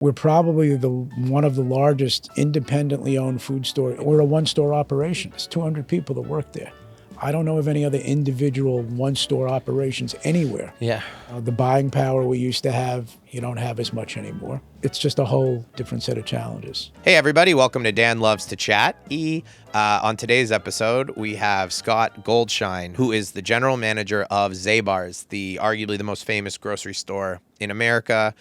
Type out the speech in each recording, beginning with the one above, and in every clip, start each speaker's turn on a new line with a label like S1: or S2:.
S1: We're probably one of the largest independently owned food store. We're a one-store operation. It's 200 people that work there. I don't know of any other individual one-store operations anywhere.
S2: Yeah.
S1: The buying power we used to have, you don't have as much anymore. It's just a whole different set of challenges.
S2: Hey, everybody. Welcome to Dan Loves to Chat. On today's episode, we have Scott Goldshine, who is the general manager of Zabar's, arguably the most famous grocery store in America,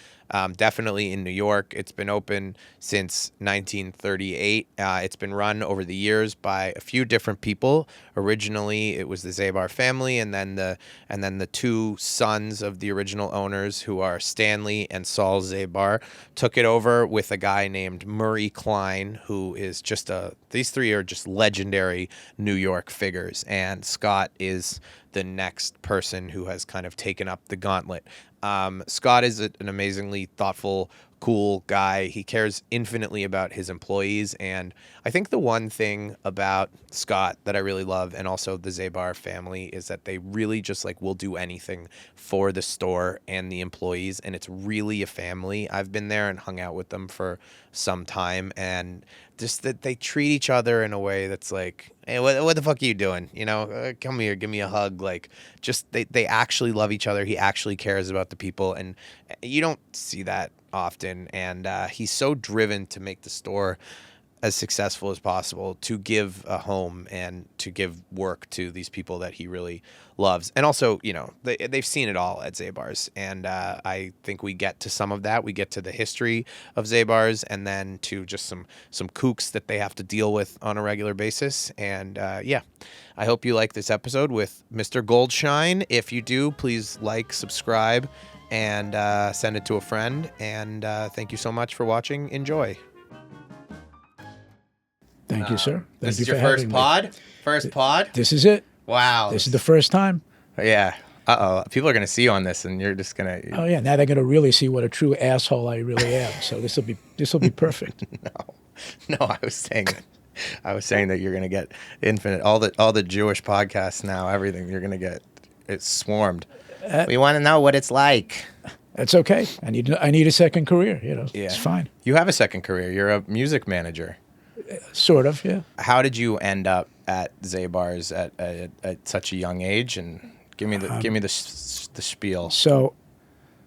S2: definitely in New York. It's been open since 1938. It's been run over the years by a few different people. Originally, it was the Zabar family, and then the two sons of the original owners, who are Stanley and Saul Zabar, took it over with a guy named Murray Klein, who is these three are just legendary New York figures, and Scott is the next person who has kind of taken up the gauntlet. Scott is an amazingly thoughtful, cool guy. He cares infinitely about his employees, and I think the one thing about Scott that I really love, and also the Zabar family, is that they really just will do anything for the store and the employees, and it's really a family. I've been there and hung out with them for some time, and just that they treat each other in a way that's like, hey, what the fuck are you doing? Come here, give me a hug. They actually love each other. He actually cares about the people, and you don't see that often. And he's so driven to make the store as successful as possible, to give a home and to give work to these people that he really loves. And also, they've seen it all at Zabar's, and I think we get to some of that. We get to the history of Zabar's, and then to just some kooks that they have to deal with on a regular basis. And I hope you like this episode with Mr. Goldshine. If you do, please subscribe, and send it to a friend. And thank you so much for watching. Enjoy.
S1: Thank you, sir.
S2: This is your first pod? First pod?
S1: This is it.
S2: Wow.
S1: This is the first time.
S2: Yeah. Uh-oh. People are going to see you on this, and you're just going to...
S1: Oh, yeah. Now they're going to really see what a true asshole I really am. So this will be perfect.
S2: No, I was saying that you're going to get infinite... All the Jewish podcasts now, everything, you're going to get... It's swarmed. We want to know what it's like.
S1: That's okay. I need a second career,
S2: Yeah.
S1: It's fine.
S2: You have a second career. You're a music manager.
S1: Sort of, yeah.
S2: How did you end up at Zabar's at such a young age? And give me the spiel.
S1: So,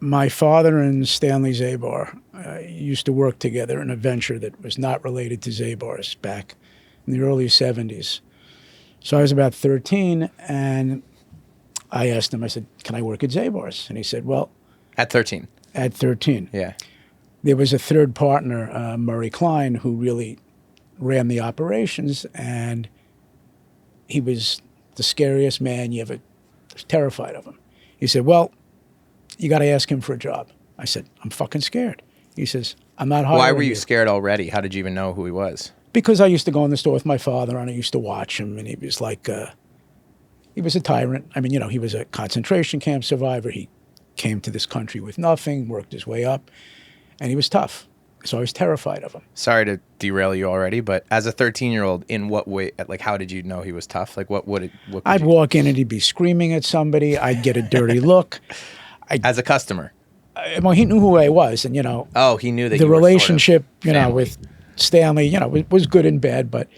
S1: my father and Stanley Zabar used to work together in a venture that was not related to Zabar's back in the early 70s. So I was about 13, and I asked him, I said, can I work at Zabar's? And he said, well...
S2: At 13?
S1: At 13.
S2: Yeah.
S1: There was a third partner, Murray Klein, who really ran the operations, and he was the scariest man you ever... was terrified of him. He said, well, you got to ask him for a job. I said, I'm fucking scared. He says, I'm not hiring you.
S2: Why were you scared already? How did you even know who he was?
S1: Because I used to go in the store with my father, and I used to watch him, and he was he was a tyrant. I mean, he was a concentration camp survivor. He came to this country with nothing, worked his way up, and he was tough. So I was terrified of him.
S2: Sorry to derail you already, but as a 13-year-old, in what way, how did you know he was tough?
S1: I'd walk in and he'd be screaming at somebody. I'd get a dirty look.
S2: As a customer?
S1: Well, he knew who I was, and,
S2: Oh, he knew that
S1: the
S2: you were
S1: relationship,
S2: sort of
S1: with Stanley, was good and bad, but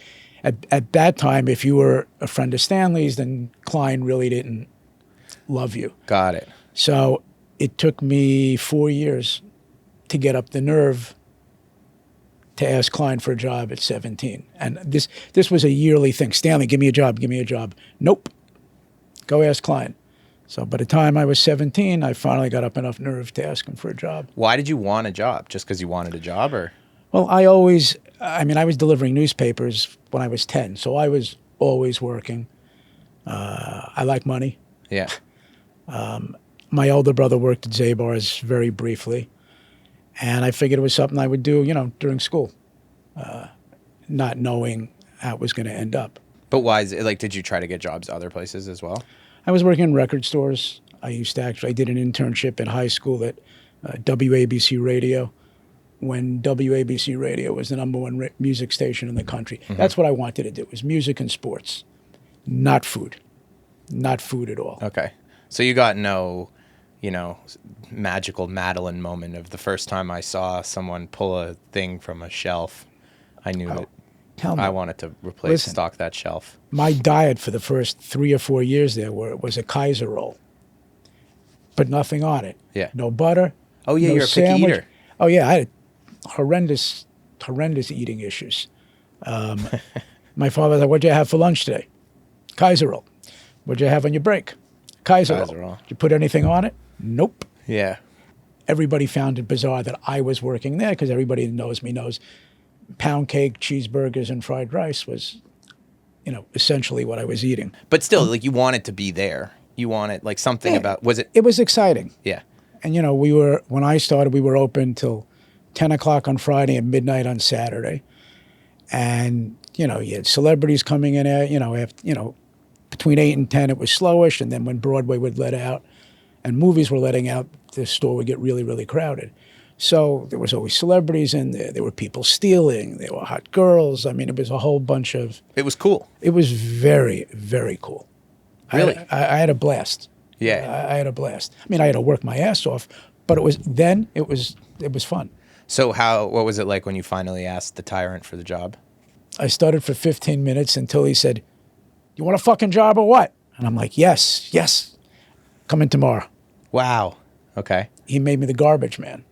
S1: at that time, if you were a friend of Stanley's, then Klein really didn't love you.
S2: Got it.
S1: So it took me 4 years to get up the nerve to ask Klein for a job at 17. And this was a yearly thing. Stanley, give me a job, give me a job. Nope. Go ask Klein. So by the time I was 17, I finally got up enough nerve to ask him for a job.
S2: Why did you want a job? Just because you wanted a job, or?
S1: Well, I was delivering newspapers when I was 10, so I was always working. I like money.
S2: Yeah.
S1: My older brother worked at Zabar's very briefly, and I figured it was something I would do, during school, not knowing how it was going to end up.
S2: But why is it, did you try to get jobs other places as well?
S1: I was working in record stores. I did an internship in high school at WABC Radio, when WABC Radio was the number one music station in the country. Mm-hmm. That's what I wanted to do, was music and sports, not food. Not food at all.
S2: Okay. So you got no you know, magical Madeline moment of the first time I saw someone pull a thing from a shelf. I knew that
S1: Hell
S2: I
S1: no.
S2: wanted to
S1: Listen.
S2: stock that shelf.
S1: My diet for the first 3 or 4 years there was a Kaiser roll. Put nothing on it.
S2: Yeah.
S1: No butter.
S2: Oh, yeah,
S1: no
S2: you're a picky
S1: sandwich.
S2: eater.
S1: Oh yeah, I had horrendous eating issues. My father was like, "What'd you have for lunch today?" Kaiser roll. "What'd you have on your break?" Kaiser
S2: Kaiser
S1: roll.
S2: roll.
S1: Did you put anything on it? Nope.
S2: Yeah.
S1: Everybody found it bizarre that I was working there because everybody that knows me knows pound cake, cheeseburgers, and fried rice was, essentially what I was eating.
S2: But still, like, you wanted to be there. You wanted, like, something
S1: Yeah.
S2: about, was it?
S1: It was exciting.
S2: Yeah.
S1: And, when I started, we were open till 10 o'clock on Friday and midnight on Saturday. And, you had celebrities coming in at, between 8 and 10, it was slowish. And then when Broadway would let out and movies were letting out, the store would get really, really crowded. So there was always celebrities in there. There were people stealing. There were hot girls. I mean, it was a whole bunch of...
S2: It was cool.
S1: It was very, very cool.
S2: Really?
S1: I had a blast.
S2: Yeah.
S1: I had a blast. I mean, I had to work my ass off, but it was fun.
S2: So what was it like when you finally asked the tyrant for the job?
S1: I started for 15 minutes until he said, "You want a fucking job or what?" And I'm like, yes. Come in tomorrow.
S2: Wow. Okay.
S1: He made me the garbage man.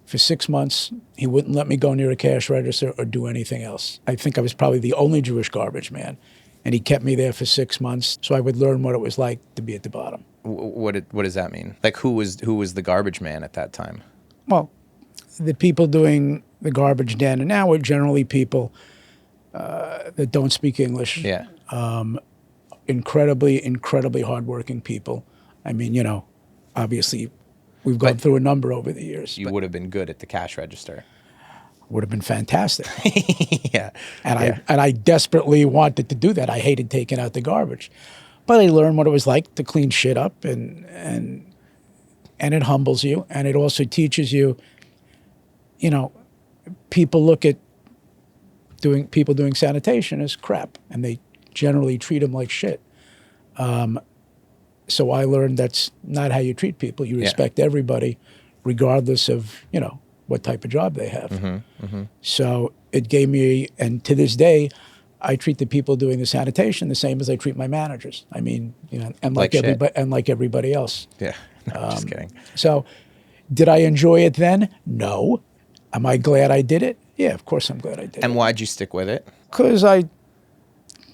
S1: For 6 months, he wouldn't let me go near a cash register or do anything else. I think I was probably the only Jewish garbage man. And he kept me there for 6 months so I would learn what it was like to be at the bottom.
S2: What does that mean? Like, who was the garbage man at that time?
S1: Well, the people doing the garbage then and now were generally people that don't speak English.
S2: Yeah.
S1: Incredibly, incredibly hardworking people. I mean, obviously we've gone through a number over the years.
S2: You would have been good at the cash register.
S1: Would have been fantastic.
S2: Yeah.
S1: And I desperately wanted to do that. I hated taking out the garbage. But I learned what it was like to clean shit up and it humbles you, and it also teaches you, people look at people doing sanitation as crap, and they generally treat them like shit. So I learned that's not how you treat people. You respect everybody, regardless of, what type of job they have. So it gave me, and to this day, I treat the people doing the sanitation the same as I treat my managers. I mean, and like everybody else.
S2: Yeah. No, just kidding.
S1: So did I enjoy it then? No. Am I glad I did it? Yeah, of course I'm glad I did it.
S2: And why'd you stick with it?
S1: Because I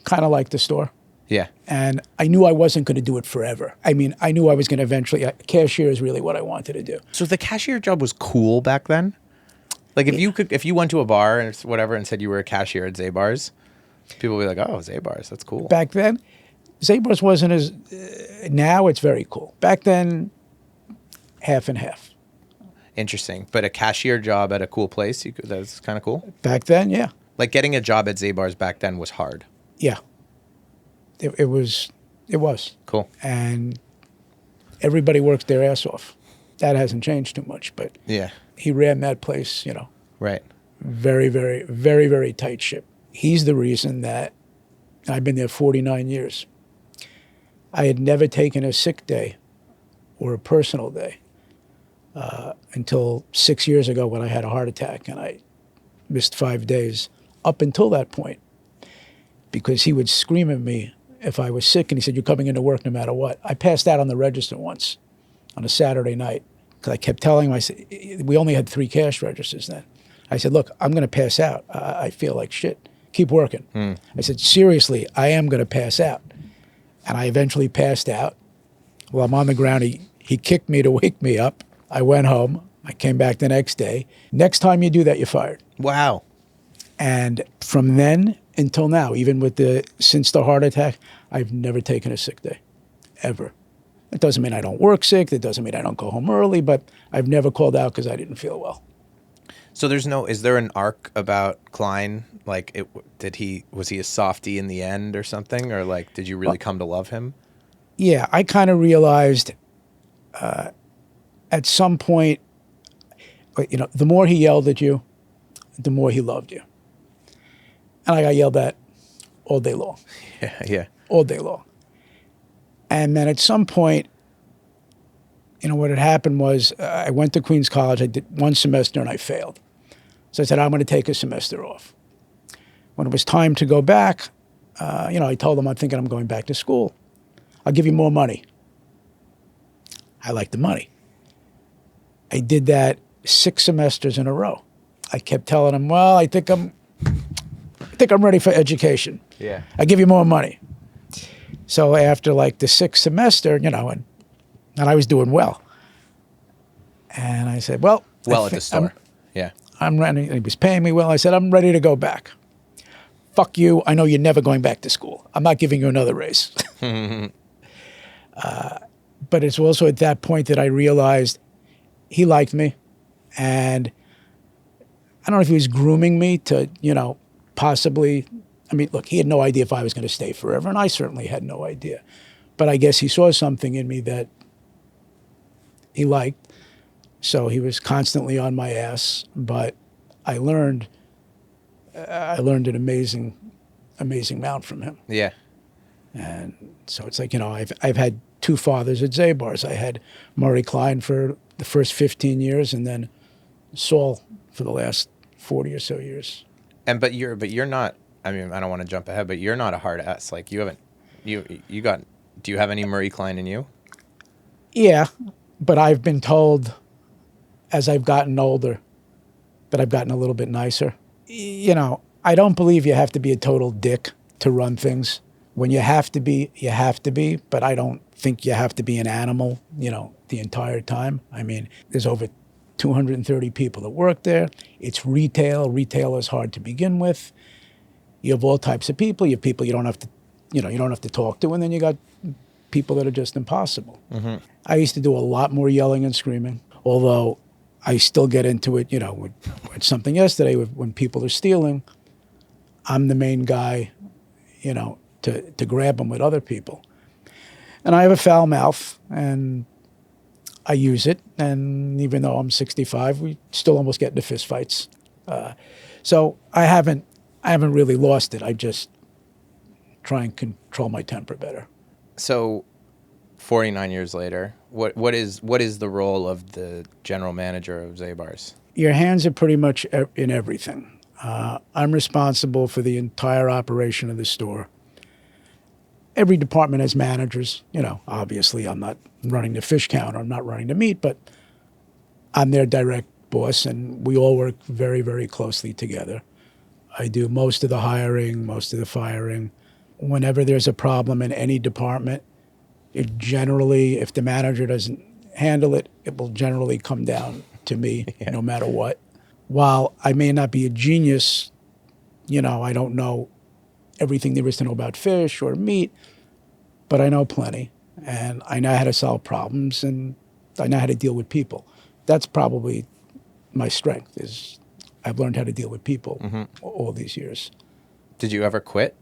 S1: kind of liked the store.
S2: Yeah.
S1: And I knew I wasn't going to do it forever. I mean, I knew I was going to eventually, cashier is really what I wanted to do.
S2: So the cashier job was cool back then? Like, if you went to a bar and whatever and said you were a cashier at Zabar's, people would be like, "Oh, Zabar's, that's cool."
S1: Back then, Zabar's wasn't as, now it's very cool. Back then, half and half.
S2: Interesting. But a cashier job at a cool place, that's kind of cool?
S1: Back then, yeah.
S2: Like, getting a job at Zabar's back then was hard.
S1: Yeah. It was.
S2: Cool.
S1: And everybody worked their ass off. That hasn't changed too much, but
S2: Yeah.
S1: he ran that place,
S2: Right.
S1: very, very, very, very tight ship. He's the reason that I've been there 49 years. I had never taken a sick day or a personal day until 6 years ago when I had a heart attack and I missed 5 days. Up until that point, because he would scream at me if I was sick, and he said, "You're coming into work no matter what." I passed out on the register once on a Saturday night because I kept telling him, I said, we only had 3 cash registers then. I said, "Look, I'm going to pass out. I feel like shit. Keep working." I said, "Seriously, I am going to pass out." And I eventually passed out. Well, I'm on the ground. He kicked me to wake me up. I went home. I came back the next day. "Next time you do that, you're fired."
S2: Wow.
S1: And from then until now, since the heart attack, I've never taken a sick day, ever. It doesn't mean I don't work sick. It doesn't mean I don't go home early, but I've never called out because I didn't feel well.
S2: So is there an arc about Klein? Like, was he a softie in the end or something? Or, like, did you really come to love him?
S1: Yeah, I kind of realized at some point, the more he yelled at you, the more he loved you. And I got yelled at all day long.
S2: Yeah.
S1: All day long. And then at some point, what had happened was I went to Queens College. I did one semester and I failed. So I said, I'm going to take a semester off. When it was time to go back, I told them I'm thinking I'm going back to school. I'll give you more money. I like the money. I did that 6 semesters in a row. I kept telling them, well, I think I'm ready for education.
S2: Yeah.
S1: I give you more money. So after like the 6th semester, and I was doing well. And I said, well,
S2: Well, at the store. Yeah.
S1: I'm ready. He was paying me well. I said, I'm ready to go back. Fuck you. I know you're never going back to school. I'm not giving you another raise. But it's also at that point that I realized he liked me. And I don't know if he was grooming me to, possibly. I mean, look, he had no idea if I was going to stay forever. And I certainly had no idea. But I guess he saw something in me that he liked. So he was constantly on my ass. But I learned an amazing amount from him.
S2: Yeah.
S1: And so it's like, I've had 2 fathers at Zabar's. I had Murray Klein for the first 15 years and then Saul for the last 40 or so years.
S2: But you're not, I mean, I don't want to jump ahead, but you're not a hard ass. Like do you have any Murray Klein in you?
S1: Yeah, but I've been told as I've gotten older that I've gotten a little bit nicer. I don't believe you have to be a total dick to run things. When you have to be, you have to be, but I don't think you have to be an animal, the entire time. I mean, there's over 230 people that work there. It's retail. Retail is hard to begin with. You have all types of people. You have people you don't have to talk to, and then you got people that are just impossible. Mm-hmm. I used to do a lot more yelling and screaming, although I still get into it, with something yesterday when people are stealing. I'm the main guy, to grab them with other people. And I have a foul mouth, and I use it. And even though I'm 65, we still almost get into fistfights. So I haven't really lost it. I just try and control my temper better.
S2: So 49 years later, what is the role of the general manager of Zabar's?
S1: Your hands are pretty much in everything. I'm responsible for the entire operation of the store. Every department has managers. Obviously I'm not running the fish counter, I'm not running the meat, but I'm their direct boss, and we all work very, very closely together. I do most of the hiring, most of the firing. Whenever there's a problem in any department, it generally, if the manager doesn't handle it, it will generally come down to me, yeah. No matter what. While I may not be a genius, I don't know everything there is to know about fish or meat, but I know plenty, and I know how to solve problems, and I know how to deal with people. That's probably my strength, is I've learned how to deal with people all these years.
S2: Did you ever quit?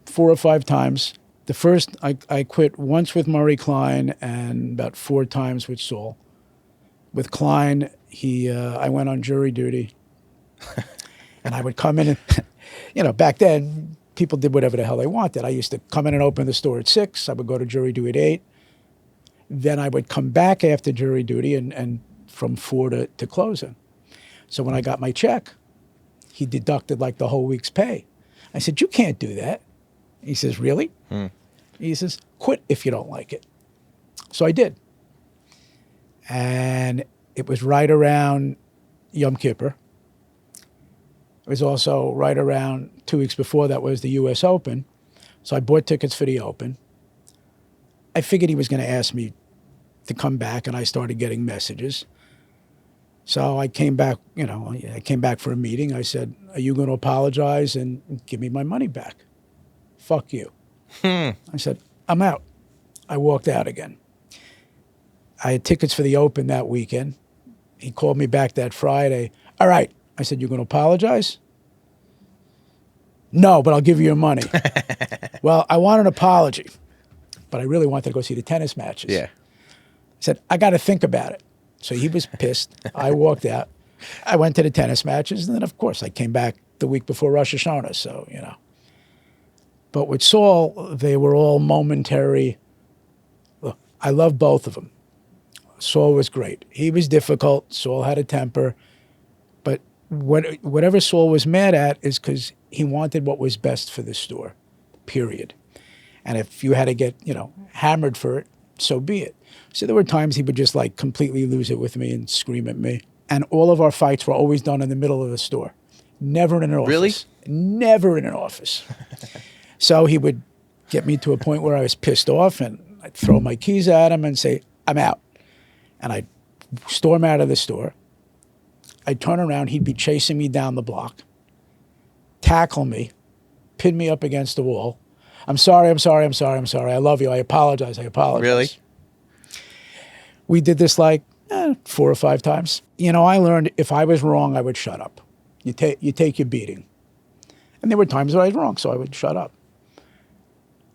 S1: 4 or 5 times. The first, I quit once with Murray Klein and about 4 times with Saul. With Klein, I went on jury duty, and I would come in and, back then, people did whatever the hell they wanted. I used to come in and open the store at 6. I would go to jury duty at 8. Then I would come back after jury duty and from 4 to closing. So when I got my check, he deducted like the whole week's pay. I said, you can't do that. He says, really? He says, quit if you don't like it. So I did. And it was right around Yom Kippur. It was also right around 2 weeks before that was the U.S. Open. So I bought tickets for the Open. I figured he was going to ask me to come back, and I started getting messages. So I came back, I came back for a meeting. I said, are you going to apologize and give me my money back? Fuck you. I said, I'm out. I walked out again. I had tickets for the Open that weekend. He called me back that Friday. All right. I said, you're going to apologize? No, but I'll give you your money. Well, I want an apology, but I really wanted to go see the tennis matches.
S2: Yeah.
S1: I said, I got to think about it. So he was pissed. I walked out. I went to the tennis matches, and then, of course, I came back the week before Rosh Hashanah, so, But with Saul, they were all momentary. Look, I love both of them. Saul was great. He was difficult. Saul had a temper. But whatever Saul was mad at is because he wanted what was best for the store, period. And if you had to get, hammered for it, so be it. So there were times he would just like completely lose it with me and scream at me. And all of our fights were always done in the middle of the store. Never in an office.
S2: Really?
S1: Never in an office. So he would get me to a point where I was pissed off and I'd throw my keys at him and say, I'm out. And I'd storm out of the store. I'd turn around, he'd be chasing me down the block, tackle me, pin me up against the wall. I'm sorry. I love you. I apologize.
S2: Really?
S1: We did this like 4 or 5 times. I learned if I was wrong, I would shut up. You take your beating. And there were times where I was wrong, so I would shut up.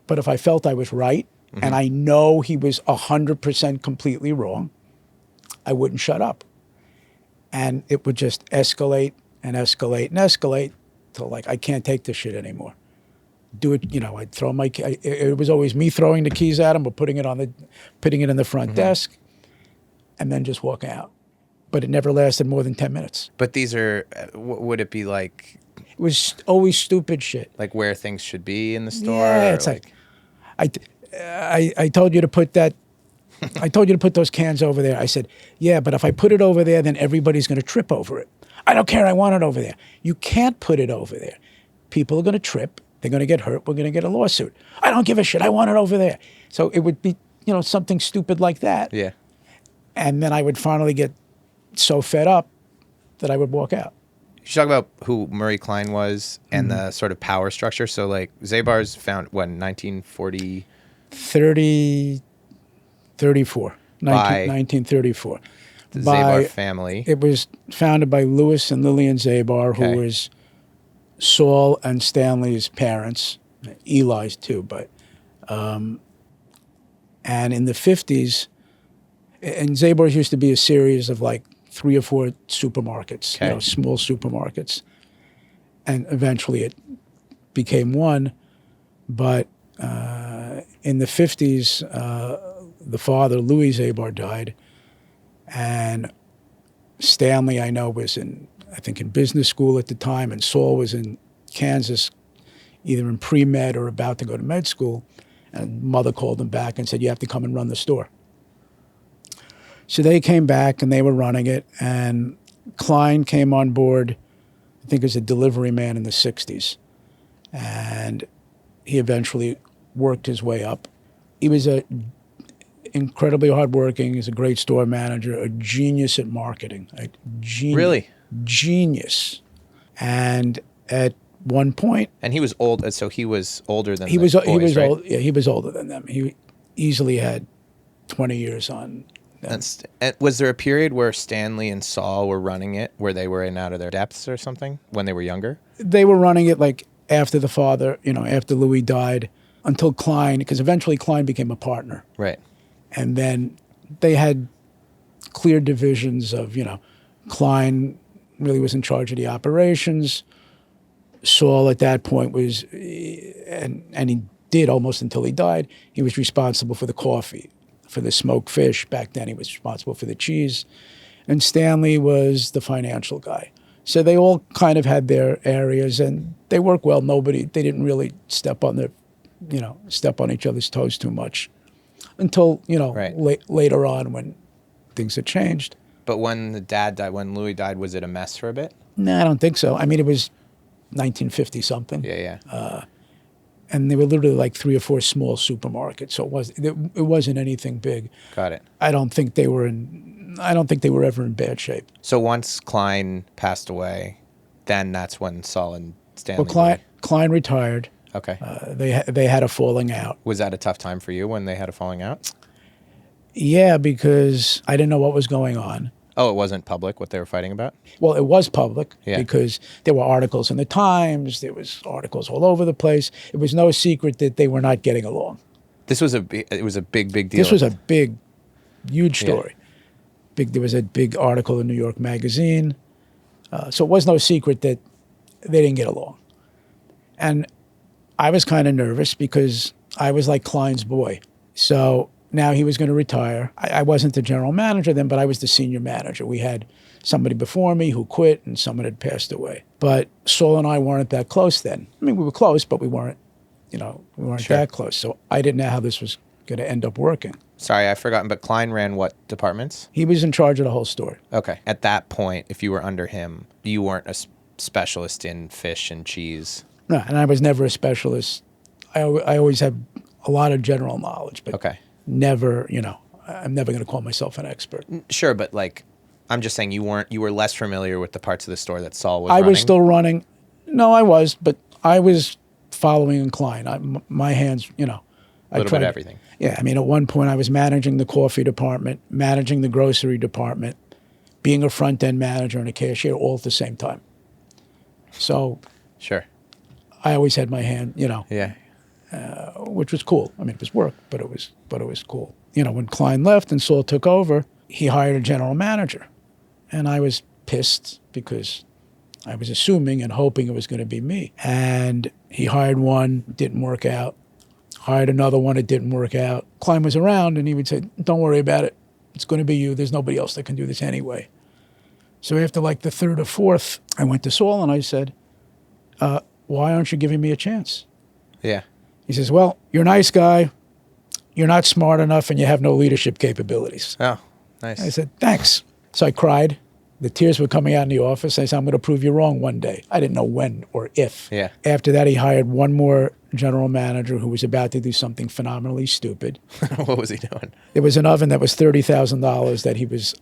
S1: But if I felt I was right, and I know he was 100% completely wrong, I wouldn't shut up. And it would just escalate and escalate and escalate till like, I can't take this shit anymore. Do it, I'd throw it was always me throwing the keys at him or putting it in the front desk and then just walking out. But it never lasted more than 10 minutes.
S2: But these are, would it be like?
S1: It was always stupid shit.
S2: Like where things should be in the store?
S1: Yeah, it's like I told you to put that, I told you to put those cans over there. I said, yeah, but if I put it over there, then everybody's going to trip over it. I don't care. I want it over there. You can't put it over there. People are going to trip. They're going to get hurt. We're going to get a lawsuit. I don't give a shit. I want it over there. So it would be, something stupid like that.
S2: Yeah.
S1: And then I would finally get so fed up that I would walk out.
S2: You should talk about who Murray Klein was and the sort of power structure. So like Zabar's found, 1940?
S1: 34. 1934.
S2: The Zabar family.
S1: It was founded by Louis and Lillian Zabar, who was Saul and Stanley's parents, Eli's too, but and in the 50s, and Zabar's used to be a series of like 3 or 4 supermarkets, small supermarkets, and eventually it became one. But in the 50s, the father, Louis Zabar, died, and Stanley, I know, was in business school at the time, and Saul was in Kansas, either in pre-med or about to go to med school, and mother called him back and said, you have to come and run the store. So they came back and they were running it, and Klein came on board, I think as a delivery man in the 60s, and he eventually worked his way up. He was incredibly hardworking. He's a great store manager, a genius at marketing.
S2: Really?
S1: Genius. And at one point,
S2: and he was old, so he was older than
S1: he was
S2: boys, right?
S1: old. Yeah, he was older than them. He easily had 20 years on them.
S2: And was there a period where Stanley and Saul were running it, where they were in out of their depths or something when they were younger?
S1: They were running it like after the father, after Louis died, until Klein, because eventually Klein became a partner.
S2: Right.
S1: And then they had clear divisions of, Klein really was in charge of the operations. Saul at that point was, and he did almost until he died, he was responsible for the coffee, for the smoked fish. Back then he was responsible for the cheese. And Stanley was the financial guy. So they all kind of had their areas, and they worked well. They didn't really step on each other's toes too much until, later on when things had changed.
S2: But when when Louis died, was it a mess for a bit?
S1: No, I don't think so. I mean, it was 1950 something.
S2: Yeah.
S1: And they were literally like 3 or 4 small supermarkets. So it wasn't anything big.
S2: Got it.
S1: I don't think they were ever in bad shape.
S2: So once Klein passed away, then that's when Saul and Stanley.
S1: Well, Klein retired.
S2: Okay.
S1: They had a falling out.
S2: Was that a tough time for you when they had a falling out?
S1: Yeah, because I didn't know what was going on.
S2: Oh, it wasn't public what they were fighting about?
S1: Well, it was public
S2: because
S1: there were articles in the Times. There was articles all over the place. It was no secret that they were not getting along.
S2: It was a big deal.
S1: This was a big, huge story. Yeah. There was a big article in New York Magazine. So it was no secret that they didn't get along. And I was kind of nervous because I was like Klein's boy. So Now he was going to retire. I wasn't the general manager then, but I was the senior manager. We had somebody before me who quit and someone had passed away. But Saul and I weren't that close then. I mean, we were close, but we weren't
S2: Sure.
S1: that close. So I didn't know how this was going to end up working.
S2: Sorry, I've forgotten, but Klein ran what departments?
S1: He was in charge of the whole store.
S2: Okay. At that point, if you were under him, you weren't a specialist in fish and cheese.
S1: No, and I was never a specialist. I always had a lot of general knowledge, but
S2: Okay.
S1: never, I'm never going to call myself an expert.
S2: Sure, but like, I'm just saying you were less familiar with the parts of the store that Saul was
S1: I
S2: running.
S1: was still running. No, I was, but I was following Klein. My hands,
S2: a little bit of everything.
S1: Yeah, I mean, at one point I was managing the coffee department, managing the grocery department, being a front-end manager and a cashier all at the same time. So
S2: Sure.
S1: I always had my hand,
S2: Yeah.
S1: which was cool. I mean, it was work, but it was cool. When Klein left and Saul took over, he hired a general manager. And I was pissed because I was assuming and hoping it was going to be me. And he hired one, didn't work out. Hired another one, it didn't work out. Klein was around and he would say, don't worry about it. It's going to be you. There's nobody else that can do this anyway. So after like the third or fourth, I went to Saul and I said, why aren't you giving me a chance?
S2: Yeah.
S1: He says, well, you're a nice guy. You're not smart enough and you have no leadership capabilities.
S2: Oh, nice.
S1: I said, thanks. So I cried. The tears were coming out in the office. I said, I'm going to prove you wrong one day. I didn't know when or if.
S2: Yeah.
S1: After that, he hired one more general manager who was about to do something phenomenally stupid.
S2: What was he doing?
S1: There was an oven that was $30,000 that he was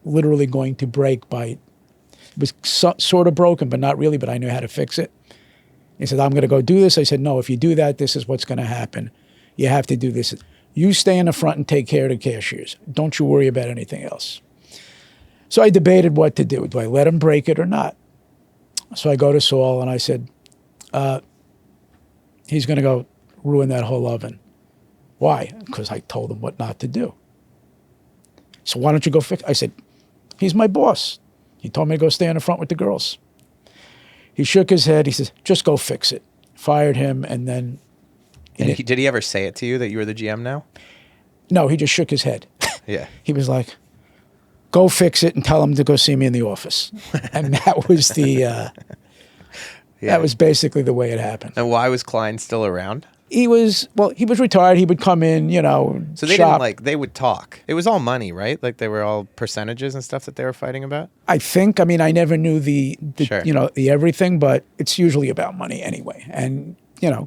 S1: literally going to break it was sort of broken, but not really, but I knew how to fix it. He said, I'm going to go do this. I said, no, if you do that, this is what's going to happen. You have to do this. You stay in the front and take care of the cashiers. Don't you worry about anything else. So I debated what to do. Do I let him break it or not? So I go to Saul and I said, he's going to go ruin that whole oven. Why? Because I told him what not to do. So why don't you go fix it? I said, he's my boss. He told me to go stay in the front with the girls. He shook his head. He says, just go fix it. Fired him and then...
S2: And did he ever say it to you that you were the GM now?
S1: No, he just shook his head.
S2: Yeah.
S1: He was like, go fix it and tell him to go see me in the office. And that was that was basically the way it happened.
S2: And why was Klein still around?
S1: He was retired. He would come in,
S2: So they
S1: shop.
S2: they would talk. It was all money, right? Like they were all percentages and stuff that they were fighting about?
S1: I mean, I never knew the
S2: Sure.
S1: the everything, but it's usually about money anyway. And,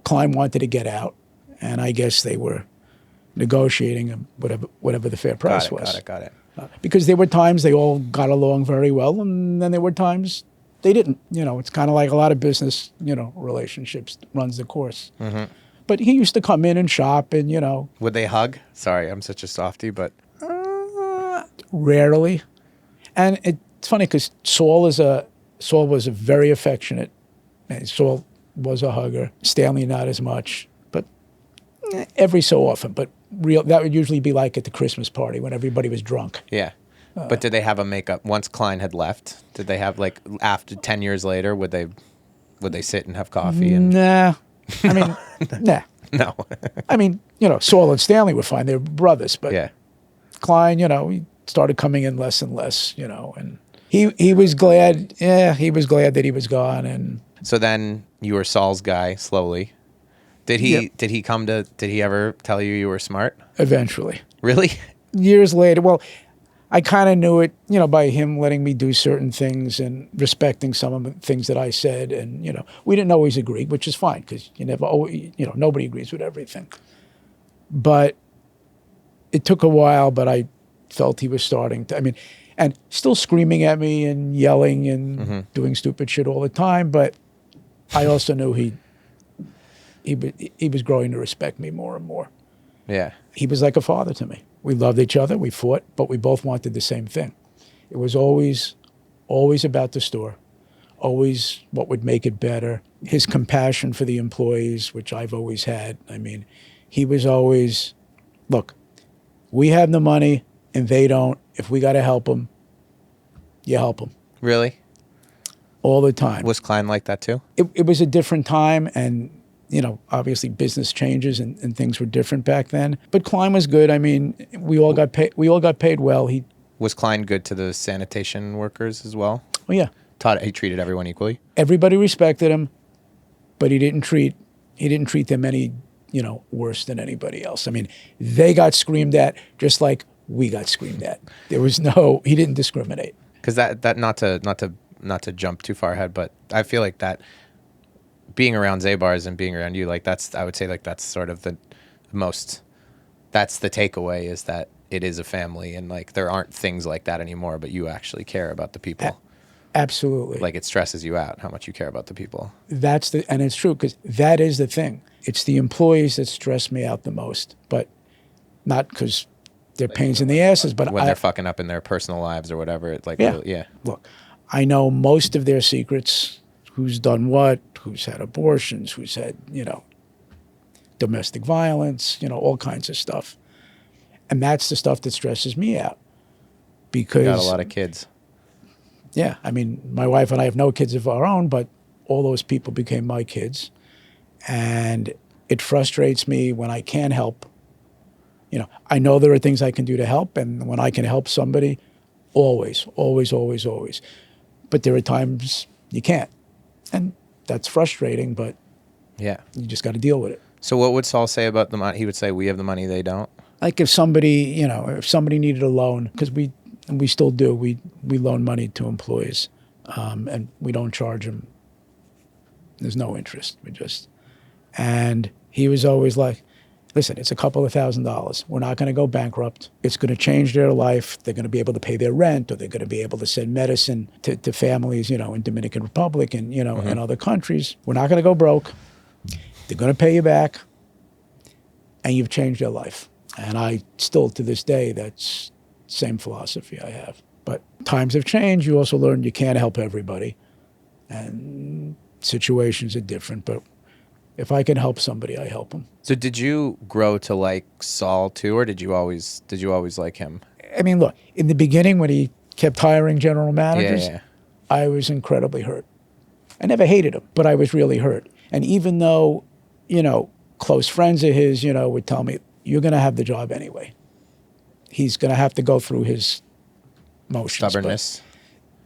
S1: Klein wanted to get out. And I guess they were negotiating whatever the fair price was.
S2: Got it.
S1: Because there were times they all got along very well, and then there were times they didn't. It's kind of like a lot of business, relationships runs the course. Mm-hmm. But he used to come in and shop, and
S2: Would they hug? Sorry, I'm such a softie, but
S1: rarely. And it's funny because Saul was a very affectionate. Saul was a hugger. Stanley not as much, but every so often. But that would usually be like at the Christmas party when everybody was drunk.
S2: yeah. But did they have a makeup once Klein had left? Did they have after 10 years later? Would they sit and have coffee? And
S1: Nah, I mean, nah.
S2: no.
S1: I mean, Saul and Stanley were fine. They were brothers, but
S2: Yeah.
S1: Klein, he started coming in less and less, and he was glad. Yeah, he was glad that he was gone. And
S2: So then you were Saul's guy slowly. Did he ever tell you were smart?
S1: eventually,
S2: Really?
S1: years later, well, I kind of knew it, by him letting me do certain things and respecting some of the things that I said. And, we didn't always agree, which is fine because you never always, nobody agrees with everything. But it took a while, but I felt he was starting to, and still screaming at me and yelling and doing stupid shit all the time. But I also knew he was growing to respect me more and more.
S2: Yeah.
S1: He was like a father to me. We loved each other. We fought, but we both wanted the same thing. It was always about the store, always what would make it better. His compassion for the employees, which I've always had. He was always, look, we have the money and they don't. If we got to help them, you help them.
S2: Really?
S1: All the time.
S2: Was Klein like that too?
S1: It was a different time, and obviously business changes and things were different back then. But Klein was good. I mean, we all got paid. We all got paid well.
S2: Was Klein good to the sanitation workers as well?
S1: Oh yeah,
S2: He treated everyone equally.
S1: everybody respected him, but he didn't treat them any worse than anybody else. I mean, they got screamed at just like we got screamed at. He didn't discriminate.
S2: Because that not to jump too far ahead, but I feel like that being around Zabars and being around you, like I would say like that's sort of the most, that's the takeaway, is that it is a family, and like there aren't things like that anymore, but you actually care about the people.
S1: Absolutely.
S2: Like it stresses you out how much you care about the people.
S1: And it's true, because that is the thing. It's the employees that stress me out the most, but not because they're pains in the asses, but
S2: when they're fucking up in their personal lives or whatever. It's like,
S1: yeah.
S2: really, yeah.
S1: Look, I know most of their secrets, who's done what, who's had abortions, who's had, domestic violence, all kinds of stuff. And that's the stuff that stresses me out. Because
S2: got a lot of kids.
S1: Yeah, I mean, my wife and I have no kids of our own, but all those people became my kids. And it frustrates me when I can't help. I know there are things I can do to help, and when I can help somebody, always, always, always, always. But there are times you can't. And that's frustrating, but
S2: yeah,
S1: you just got to deal with it.
S2: So what would Saul say about the money? He would say, we have the money, they don't.
S1: Like if somebody needed a loan, because we still do, we loan money to employees, and we don't charge them. There's no interest. And he was always like, listen, it's a couple of $1,000s. We're not going to go bankrupt. It's going to change their life. They're going to be able to pay their rent, or they're going to be able to send medicine to families, in Dominican Republic and, and other countries. We're not going to go broke. They're going to pay you back, and you've changed their life. And I still, to this day, that's the same philosophy I have. But times have changed. You also learn you can't help everybody, and situations are different. But if I can help somebody, I help them.
S2: So did you grow to like Saul too, or did you always like him?
S1: I mean, look, in the beginning when he kept hiring general managers,
S2: Yeah.
S1: I was incredibly hurt. I never hated him, but I was really hurt. And even though, close friends of his, would tell me, you're going to have the job anyway. He's going to have to go through his motions.
S2: Stubbornness.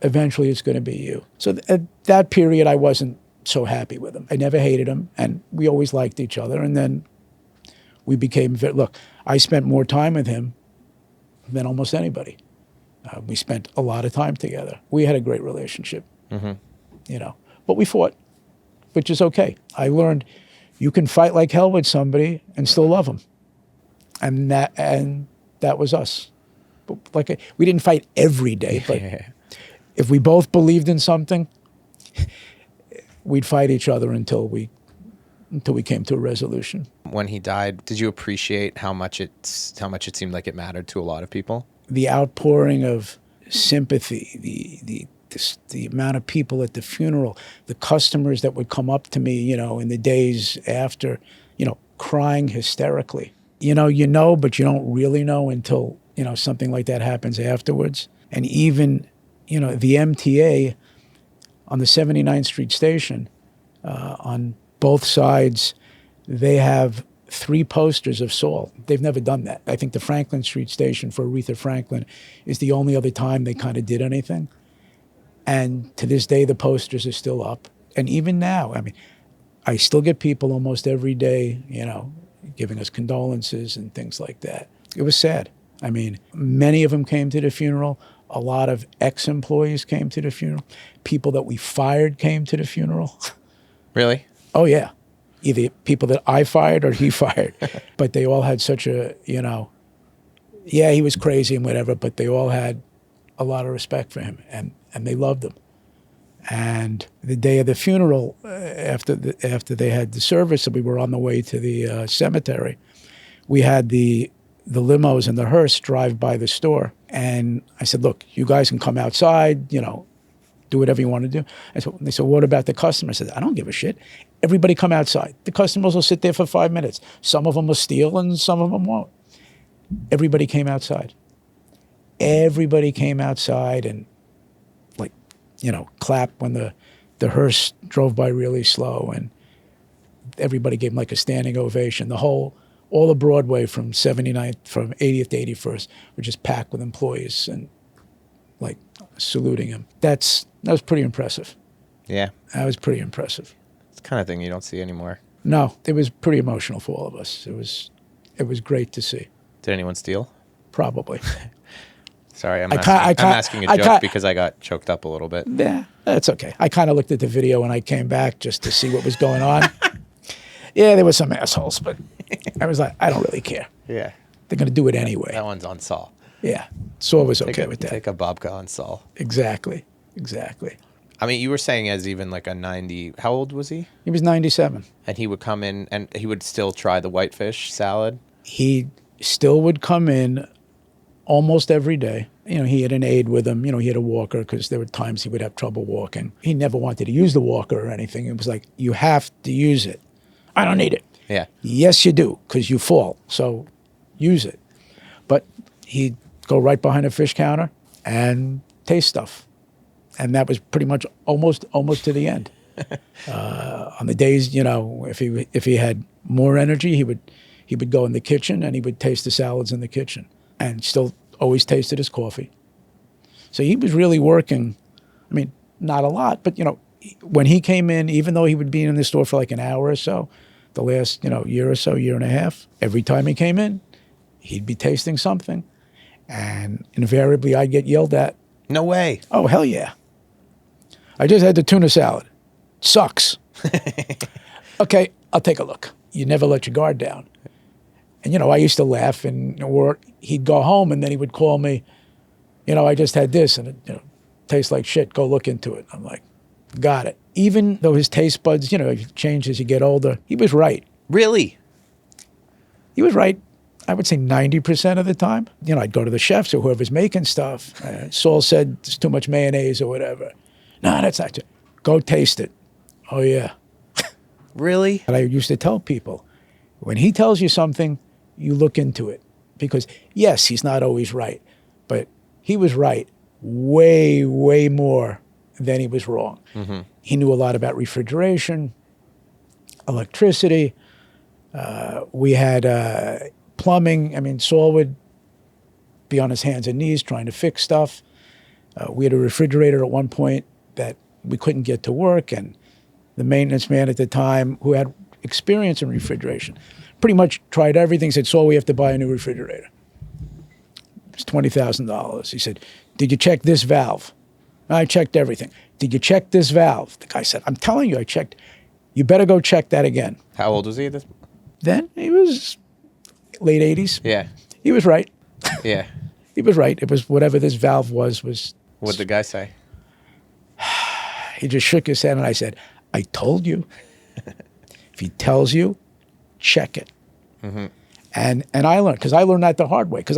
S1: Eventually it's going to be you. So at that period, I wasn't so happy with him. I never hated him, and we always liked each other. And then we became, look, I spent more time with him than almost anybody. We spent a lot of time together. We had a great relationship, but we fought, which is okay. I learned you can fight like hell with somebody and still love them. And that was us. But we didn't fight every day, but if we both believed in something, we'd fight each other until we came to a resolution.
S2: When he died, did you appreciate how much it seemed like it mattered to a lot of people?
S1: The outpouring of sympathy, the amount of people at the funeral, the customers that would come up to me, in the days after, crying hysterically. But you don't really know until, something like that happens afterwards. And even, the MTA on the 79th Street station, on both sides, they have 3 posters of Saul. They've never done that. I think the Franklin Street station for Aretha Franklin is the only other time they kind of did anything. And to this day, the posters are still up. And even now, I mean, I still get people almost every day, giving us condolences and things like that. It was sad. I mean, many of them came to the funeral. A lot of ex-employees came to the funeral. People that we fired came to the funeral.
S2: Really?
S1: Oh, yeah. Either people that I fired or he fired. But they all had such a, yeah, he was crazy and whatever, but they all had a lot of respect for him, and they loved him. And the day of the funeral, after they had the service, and we were on the way to the cemetery, we had the limos and the hearse drive by the store. And I said, look, you guys can come outside, do whatever you want to do. They said, what about the customers? I said, I don't give a shit. Everybody come outside. The customers will sit there for 5 minutes. Some of them will steal and some of them won't. Everybody came outside. Everybody came outside and clapped when the hearse drove by really slow. And everybody gave him like a standing ovation. All of Broadway from 79th, from 80th to 81st were just packed with employees and like saluting him. That was pretty impressive.
S2: Yeah.
S1: That was pretty impressive.
S2: It's the kind of thing you don't see anymore.
S1: No, it was pretty emotional for all of us. It was great to see.
S2: Did anyone steal?
S1: Probably.
S2: Sorry, I'm asking a joke because I got choked up a little bit.
S1: Yeah, that's okay. I kind of looked at the video when I came back just to see what was going on. Yeah, there were some assholes, but I was like, I don't really care.
S2: Yeah.
S1: They're going to do it anyway.
S2: That one's on Saul.
S1: Yeah. Saul was okay with that.
S2: Take a babka on Saul.
S1: Exactly.
S2: I mean, you were saying as even like a 90, how old was he?
S1: He was 97.
S2: And he would come in and he would still try the whitefish salad?
S1: He still would come in almost every day. You know, he had an aide with him. You know, he had a walker because there were times he would have trouble walking. He never wanted to use the walker or anything. It was like, you have to use it. I don't need it.
S2: Yeah.
S1: Yes, you do, because you fall. So use it. But he'd go right behind the fish counter and taste stuff. And that was pretty much almost to the end. On the days, you know, if he had more energy, he would go in the kitchen and he would taste the salads in the kitchen and still always tasted his coffee. So he was really working, I mean, not a lot, but, you know, when he came in, even though he would be in the store for like an hour or so, the last, you know, year or so, year and a half, every time he came in, he'd be tasting something. And invariably, I'd get yelled at.
S2: No way.
S1: Oh, hell yeah. I just had the tuna salad. Sucks. Okay, I'll take a look. You never let your guard down. And, you know, I used to laugh, or he'd go home and then he would call me, you know, I just had this and it, you know, tastes like shit. Go look into it. I'm like, got it. Even though his taste buds, you know, change as you get older, he was right.
S2: Really?
S1: He was right, I would say 90% of the time. You know, I'd go to the chefs or whoever's making stuff. Saul said there's too much mayonnaise or whatever. No, that's not it. Go taste it. Oh, yeah.
S2: Really?
S1: And I used to tell people, when he tells you something, you look into it. Because, yes, he's not always right. But he was right way, way more than he was wrong. Mm-hmm. He knew a lot about refrigeration, electricity. We had plumbing. I mean, Saul would be on his hands and knees trying to fix stuff. We had a refrigerator at one point that we couldn't get to work, and the maintenance man at the time, who had experience in refrigeration, pretty much tried everything, said, Saul, we have to buy a new refrigerator. It's $20,000. He said, did you check this valve? I checked everything. Did you check this valve? The guy said, I'm telling you, I checked. You better go check that again.
S2: How old was he at this?
S1: Then he was late 80s.
S2: Yeah.
S1: He was right.
S2: Yeah.
S1: He was right. It was whatever this valve was.
S2: What'd the guy say?
S1: He just shook his head and I said, I told you. If he tells you, check it. Mm-hmm. And I learned, because I learned that the hard way. Because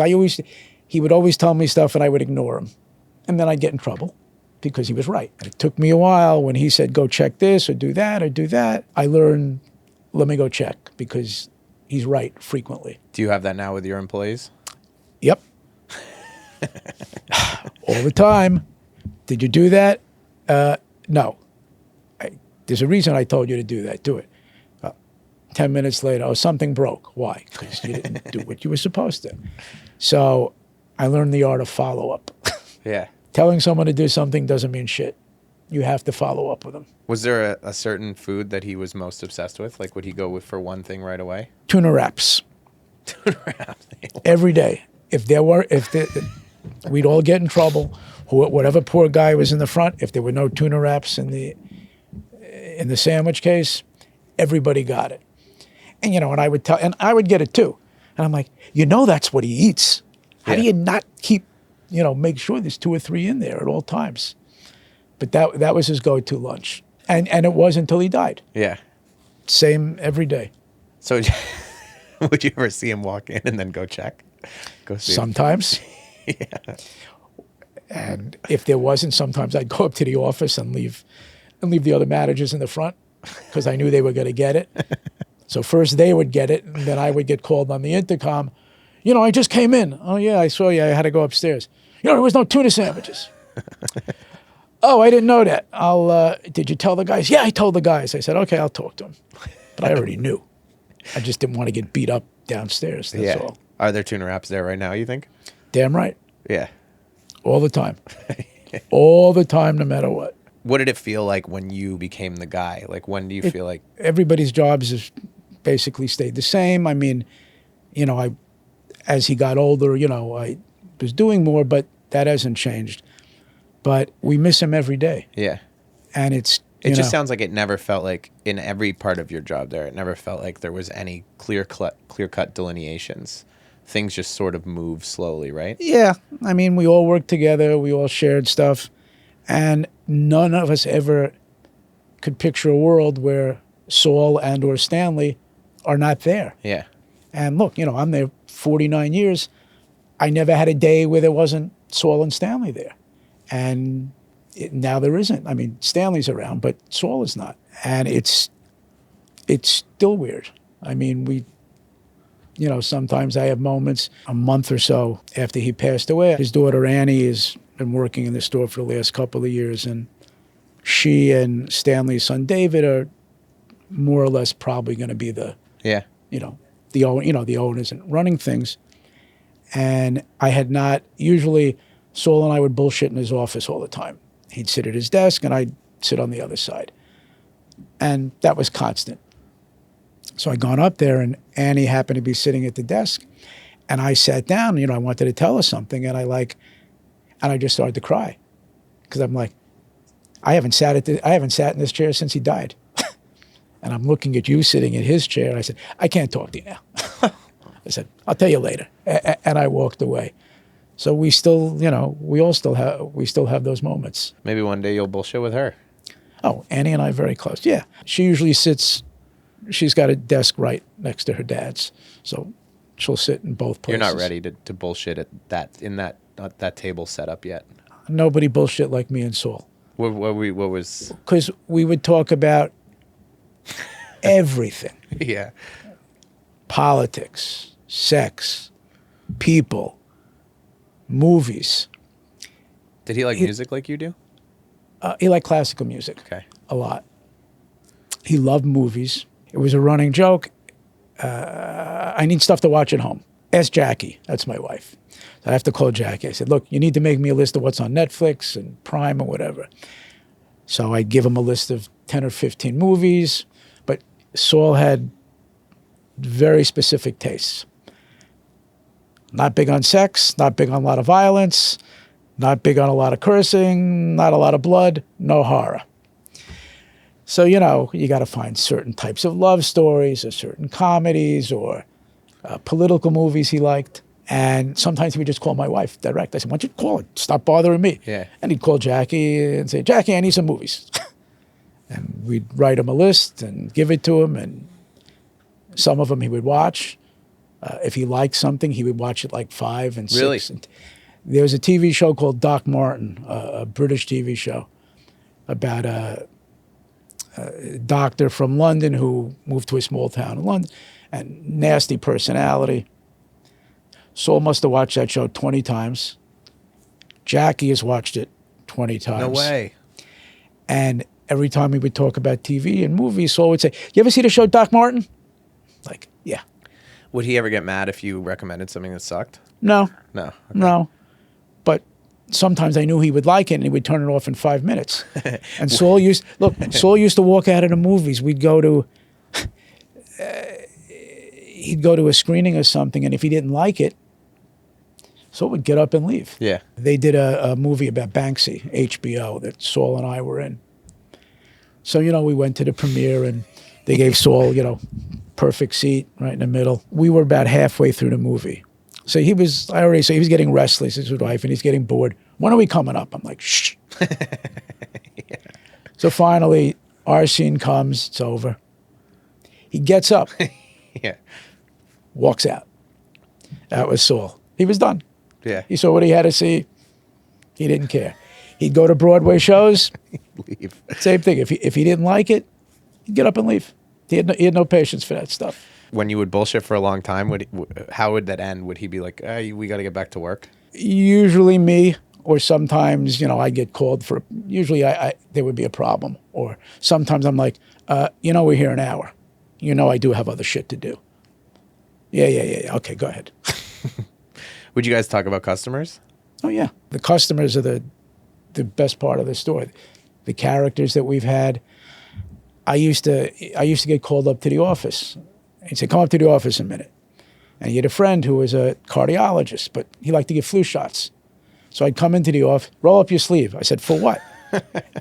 S1: he would always tell me stuff and I would ignore him. And then I'd get in trouble because he was right. And it took me a while when he said, go check this or do that or do that. I learned, let me go check, because he's right frequently.
S2: Do you have that now with your employees?
S1: Yep. All the time. Did you do that? No. There's a reason I told you to do that. Do it. 10 minutes later, oh, something broke. Why? Because you didn't do what you were supposed to. So I learned the art of follow-up.
S2: Yeah.
S1: Telling someone to do something doesn't mean shit. You have to follow up with them.
S2: Was there a certain food that he was most obsessed with? Like, would he go with for one thing right away?
S1: Tuna wraps.
S2: Tuna wraps.
S1: Every day. We'd all get in trouble. Whatever poor guy was in the front, if there were no tuna wraps in the sandwich case, everybody got it. And, you know, and I would get it too. And I'm like, you know, that's what he eats. How do you not keep, you know, make sure there's 2 or 3 in there at all times? But that was his go-to lunch. And it was until he died.
S2: Yeah.
S1: Same every day.
S2: So would you ever see him walk in and then go check? Go see
S1: Sometimes.
S2: Yeah.
S1: And if there wasn't, sometimes I'd go up to the office and leave the other managers in the front because I knew they were going to get it. So first they would get it, and then I would get called on the intercom. You know, I just came in. Oh, yeah, I saw you. I had to go upstairs. You know, there was no tuna sandwiches. Oh, I didn't know that. Did you tell the guys? Yeah, I told the guys. I said, okay, I'll talk to them. but I already knew. I just didn't want to get beat up downstairs. That's all.
S2: Are there tuna wraps there right now, you think?
S1: Damn right.
S2: Yeah.
S1: All the time. All the time, no matter what.
S2: What did it feel like when you became the guy? Like, when do you feel like...
S1: Everybody's jobs has basically stayed the same. I mean, as he got older, I was doing more, but that hasn't changed. But we miss him every day.
S2: Yeah.
S1: And it
S2: just sounds like it never felt like, in every part of your job there, it never felt like there was any clear-cut delineations. Things just sort of move slowly, right?
S1: Yeah. I mean, we all worked together. We all shared stuff. And none of us ever could picture a world where Saul and or Stanley are not there.
S2: Yeah.
S1: And look, I'm there 49 years. I never had a day where there wasn't Saul and Stanley there. And now there isn't. I mean, Stanley's around, but Saul is not. And it's still weird. I mean, sometimes I have moments a month or so after he passed away. His daughter Annie has been working in the store for the last couple of years, and she and Stanley's son David are more or less probably going to be the owners and running things. And I had not, usually Saul and I would bullshit in his office all the time. He'd sit at his desk and I'd sit on the other side. And that was constant. So I'd gone up there and Annie happened to be sitting at the desk, and I sat down, I wanted to tell her something, and I just started to cry. Because I'm like, I haven't sat in this chair since he died. And I'm looking at you sitting in his chair, and I said, I can't talk to you now. I said, I'll tell you later. And I walked away. So we still, we still have those moments.
S2: Maybe one day you'll bullshit with her.
S1: Oh, Annie and I are very close. Yeah. She usually sits, she's got a desk right next to her dad's. So she'll sit in both places.
S2: You're not ready to bullshit at that table set up yet.
S1: Nobody bullshit like me and Saul.
S2: What was?
S1: Because we would talk about everything.
S2: Yeah.
S1: Politics, sex, people, movies.
S2: Did he like music like you do?
S1: He liked classical music.
S2: Okay.
S1: A lot. He loved movies. It was a running joke. I need stuff to watch at home. Ask Jackie. That's my wife. So I have to call Jackie. I said, look, you need to make me a list of what's on Netflix and Prime or whatever. So I'd give him a list of 10 or 15 movies. But Saul had very specific tastes. Not big on sex, not big on a lot of violence, not big on a lot of cursing, not a lot of blood, no horror. So, you got to find certain types of love stories or certain comedies or political movies he liked. And sometimes he would just call my wife direct. I said, why don't you call it? Stop bothering me.
S2: Yeah.
S1: And he'd call Jackie and say, Jackie, I need some movies. And we'd write him a list and give it to him. And some of them he would watch. If he liked something, he would watch it like 5 and 6.
S2: Really?
S1: And there was a TV show called Doc Martin, a British TV show about a doctor from London who moved to a small town in London, and nasty personality. Saul must have watched that show 20 times. Jackie has watched it 20 times.
S2: No way.
S1: And every time we would talk about TV and movies, Saul would say, you ever see the show Doc Martin? Like, yeah.
S2: Would he ever get mad if you recommended something that sucked?
S1: No.
S2: No. Okay.
S1: No. But sometimes I knew he would like it, and he would turn it off in 5 minutes. And Saul used to walk out of the movies. We'd go to, he'd go to a screening or something, and if he didn't like it, Saul would get up and leave.
S2: Yeah.
S1: They did a movie about Banksy, HBO, that Saul and I were in. So, we went to the premiere, and they gave Saul, perfect seat right in the middle. We were about halfway through the movie. So he was getting restless, his wife, and he's getting bored. When are we coming up? I'm like, shh. Yeah. So finally, our scene comes, it's over. He gets up,
S2: Yeah.
S1: walks out. That was Saul. He was done.
S2: Yeah.
S1: He saw what he had to see. He didn't care. He'd go to Broadway shows.
S2: Leave.
S1: Same thing. If he didn't like it, he'd get up and leave. He had no patience for that stuff.
S2: When you would bullshit for a long time, how would that end? Would he be like, we got to get back to work?
S1: Usually me, or sometimes, I'd get called for, usually there would be a problem. Or sometimes I'm like, we're here an hour. You know I do have other shit to do. Yeah. Okay, go ahead.
S2: Would you guys talk about customers?
S1: Oh, yeah. The customers are the best part of the store. The characters that we've had. I used to get called up to the office. He'd say, come up to the office a minute. And he had a friend who was a cardiologist, but he liked to get flu shots. So I'd come into the office, roll up your sleeve. I said, for what?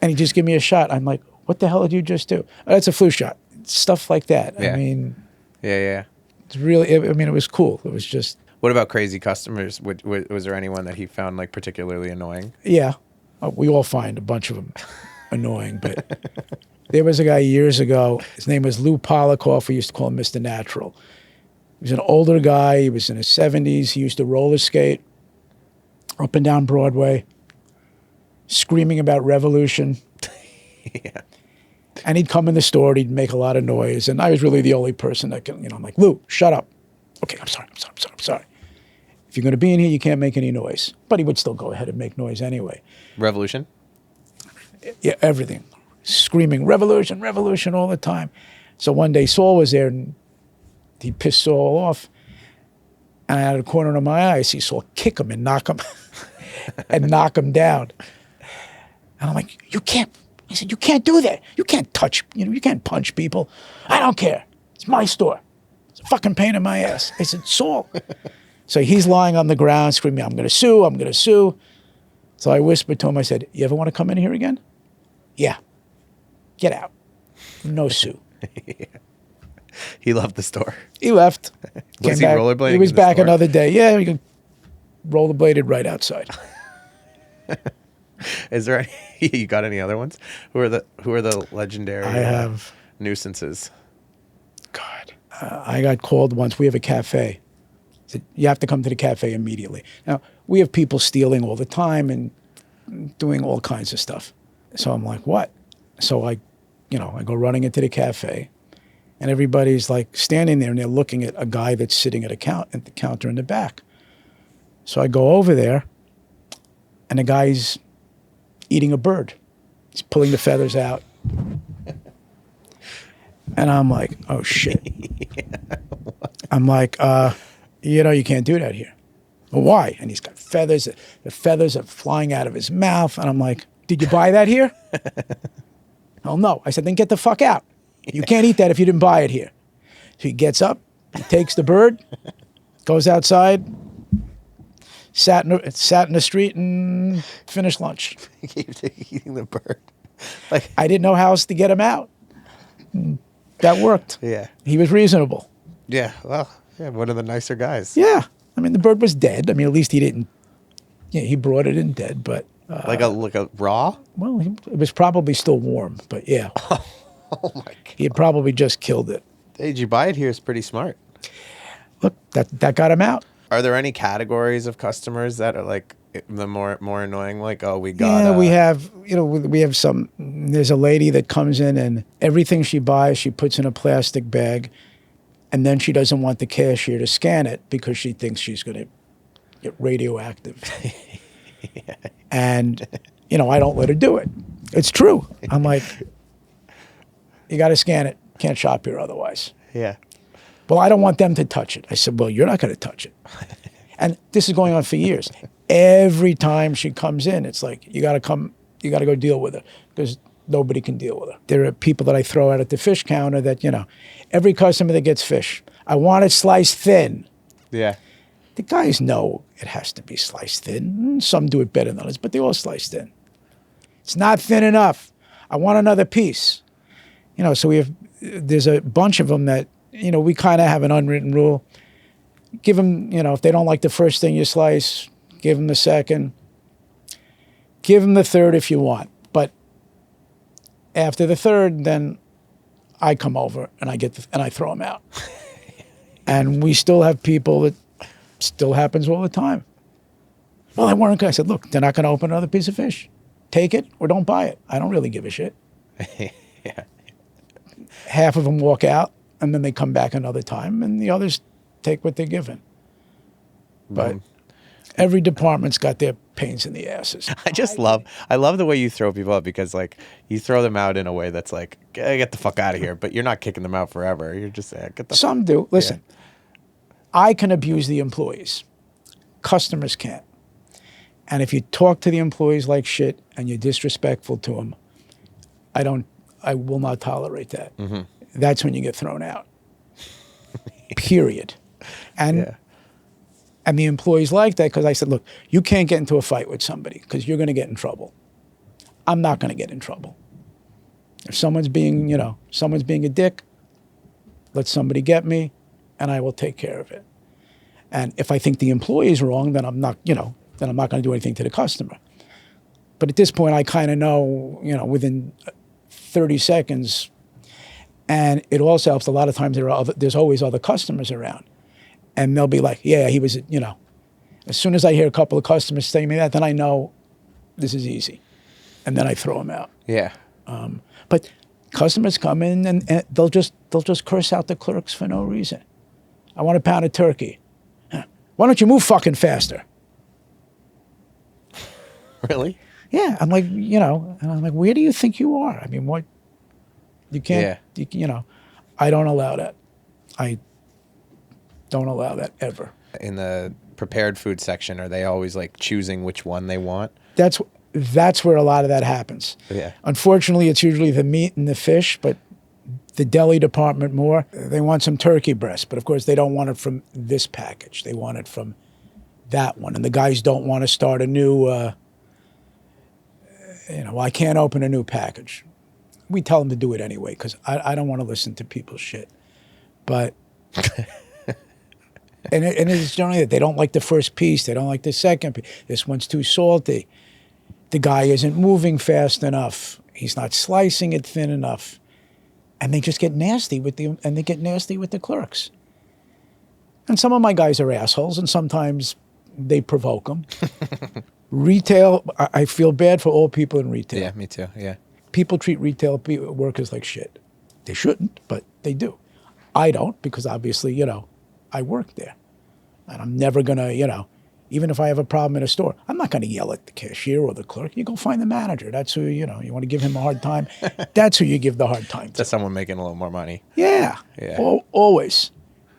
S1: And he'd just give me a shot. I'm like, what the hell did you just do? Oh, that's a flu shot. Stuff like that.
S2: Yeah.
S1: I mean,
S2: Yeah.
S1: it's really, it was cool. It was just.
S2: What about crazy customers? Was there anyone that he found like particularly annoying?
S1: Yeah. We all find a bunch of them annoying, but there was a guy years ago. His name was Lou Polikoff. We used to call him Mr. Natural. He was an older guy. He was in his 70s. He used to roller skate up and down Broadway, screaming about revolution.
S2: Yeah.
S1: And he'd come in the store and he'd make a lot of noise. And I was really the only person that can, I'm like, Lou, shut up. Okay, I'm sorry. If you're going to be in here, you can't make any noise. But he would still go ahead and make noise anyway.
S2: Revolution?
S1: Yeah, everything. Screaming, revolution, revolution all the time. So one day Saul was there and he pissed Saul off. And out of the corner of my eye, I see Saul kick him and knock him and knock him down. And I'm like, you can't. He said, you can't do that. You can't touch, you can't punch people. I don't care. It's my store. It's a fucking pain in my ass. I said, Saul. So he's lying on the ground screaming, I'm going to sue, I'm going to sue. So I whispered to him, I said, you ever want to come in here again? Yeah. Get out. No sue.
S2: Yeah. He loved the store.
S1: He left.
S2: Was he
S1: back.
S2: rollerblading?
S1: He was
S2: in the
S1: back
S2: store?
S1: another day. Yeah, he rollerbladed right outside.
S2: Is there any, you got any other ones? Who are the legendary
S1: I have.
S2: nuisances?
S1: God. I got called once. We have a cafe. Said, you have to come to the cafe immediately. Now, we have people stealing all the time and doing all kinds of stuff. So I'm like, what? So I go running into the cafe, and everybody's like standing there, and they're looking at a guy that's sitting at the counter in the back. So I go over there, and the guy's eating a bird. He's pulling the feathers out. And I'm like, oh, shit. I'm like, you can't do that here. Well, why? And he's got feathers. The feathers are flying out of his mouth. And I'm like, did you buy that here? Oh, no. I said, then get the fuck out. You can't eat that if you didn't buy it here. So he gets up, he takes the bird, goes outside, sat in the street and finished lunch.
S2: Eating the bird.
S1: I didn't know how else to get him out. That worked.
S2: Yeah.
S1: He was reasonable.
S2: Yeah. Well, yeah, one of the nicer guys.
S1: Yeah. I mean, the bird was dead. I mean, at least he didn't. Yeah, he brought it in dead, but.
S2: Like a raw?
S1: Well, it was probably still warm, but yeah.
S2: Oh my God.
S1: He had probably just killed it.
S2: Hey, did you buy it here? It's pretty smart.
S1: Look, that got him out.
S2: Are there any categories of customers that are like the more annoying? Like, oh, we got.
S1: Yeah, we have some. There's a lady that comes in and everything she buys, she puts in a plastic bag, and then she doesn't want the cashier to scan it because she thinks she's going to get radioactive. Yeah. And, I don't let her do it. It's true. I'm like, you got to scan it. Can't shop here otherwise.
S2: Yeah.
S1: Well, I don't want them to touch it. I said, well, you're not going to touch it. And this is going on for years. Every time she comes in, it's like, you got to go deal with her because nobody can deal with her. There are people that I throw out at the fish counter that, every customer that gets fish, I want it sliced thin.
S2: Yeah.
S1: The guys know it has to be sliced thin. Some do it better than others, but they all slice thin. It's not thin enough. I want another piece. So there's a bunch of them that, we kind of have an unwritten rule. Give them, if they don't like the first thing you slice, give them the second. Give them the third if you want. But after the third, then I come over and I throw them out. And we still have people that still happens all the time. Well, they weren't good. I said, look, they're not going to open another piece of fish. Take it or don't buy it. I don't really give a shit.
S2: Yeah.
S1: Half of them walk out, and then they come back another time, and the others take what they're given. But Every department's got their pains in the asses.
S2: I love the way you throw people out because like you throw them out in a way that's like, get the fuck out of here. But you're not kicking them out forever. You're just saying, get the
S1: Some do. Listen, I can abuse the employees. Customers can't. And if you talk to the employees like shit and you're disrespectful to them, I will not tolerate that.
S2: Mm-hmm.
S1: That's when you get thrown out. Period. And the employees like that because I said, look, you can't get into a fight with somebody because you're going to get in trouble. I'm not going to get in trouble. If someone's being a dick, let somebody get me and I will take care of it. And if I think the employee is wrong, then I'm not going to do anything to the customer. But at this point, I kind of know, within 30 seconds, and it also helps. A lot of times there's always other customers around. And they'll be like, yeah, he was, as soon as I hear a couple of customers saying me that, then I know this is easy. And then I throw them out.
S2: Yeah.
S1: But customers come in and they'll just curse out the clerks for no reason. I want a pound of turkey. Why don't you move fucking faster?
S2: Really?
S1: Yeah. I'm like, and I'm like, where do you think you are? I mean, what? You can't, I don't allow that. I don't allow that ever.
S2: In the prepared food section, are they always like choosing which one they want?
S1: That's where a lot of that happens.
S2: Yeah.
S1: Unfortunately, it's usually the meat and the fish, but the deli department more, they want some turkey breast, but of course they don't want it from this package. They want it from that one. And the guys don't want to start a new, I can't open a new package. We tell them to do it anyway because I don't want to listen to people's shit. But... And it's generally that they don't like the first piece. They don't like the second piece. This one's too salty. The guy isn't moving fast enough. He's not slicing it thin enough. And they just get nasty with the clerks. And some of my guys are assholes, and sometimes they provoke them. Retail, I feel bad for all people in retail.
S2: Yeah, me too, yeah.
S1: People treat retail workers like shit. They shouldn't, but they do. I don't because obviously, I work there. And I'm never going to, even if I have a problem in a store, I'm not going to yell at the cashier or the clerk. You go find the manager. That's who, you want to give him a hard time. That's who you give the hard time to.
S2: That's someone making a little more money.
S1: Yeah.
S2: Yeah.
S1: Always.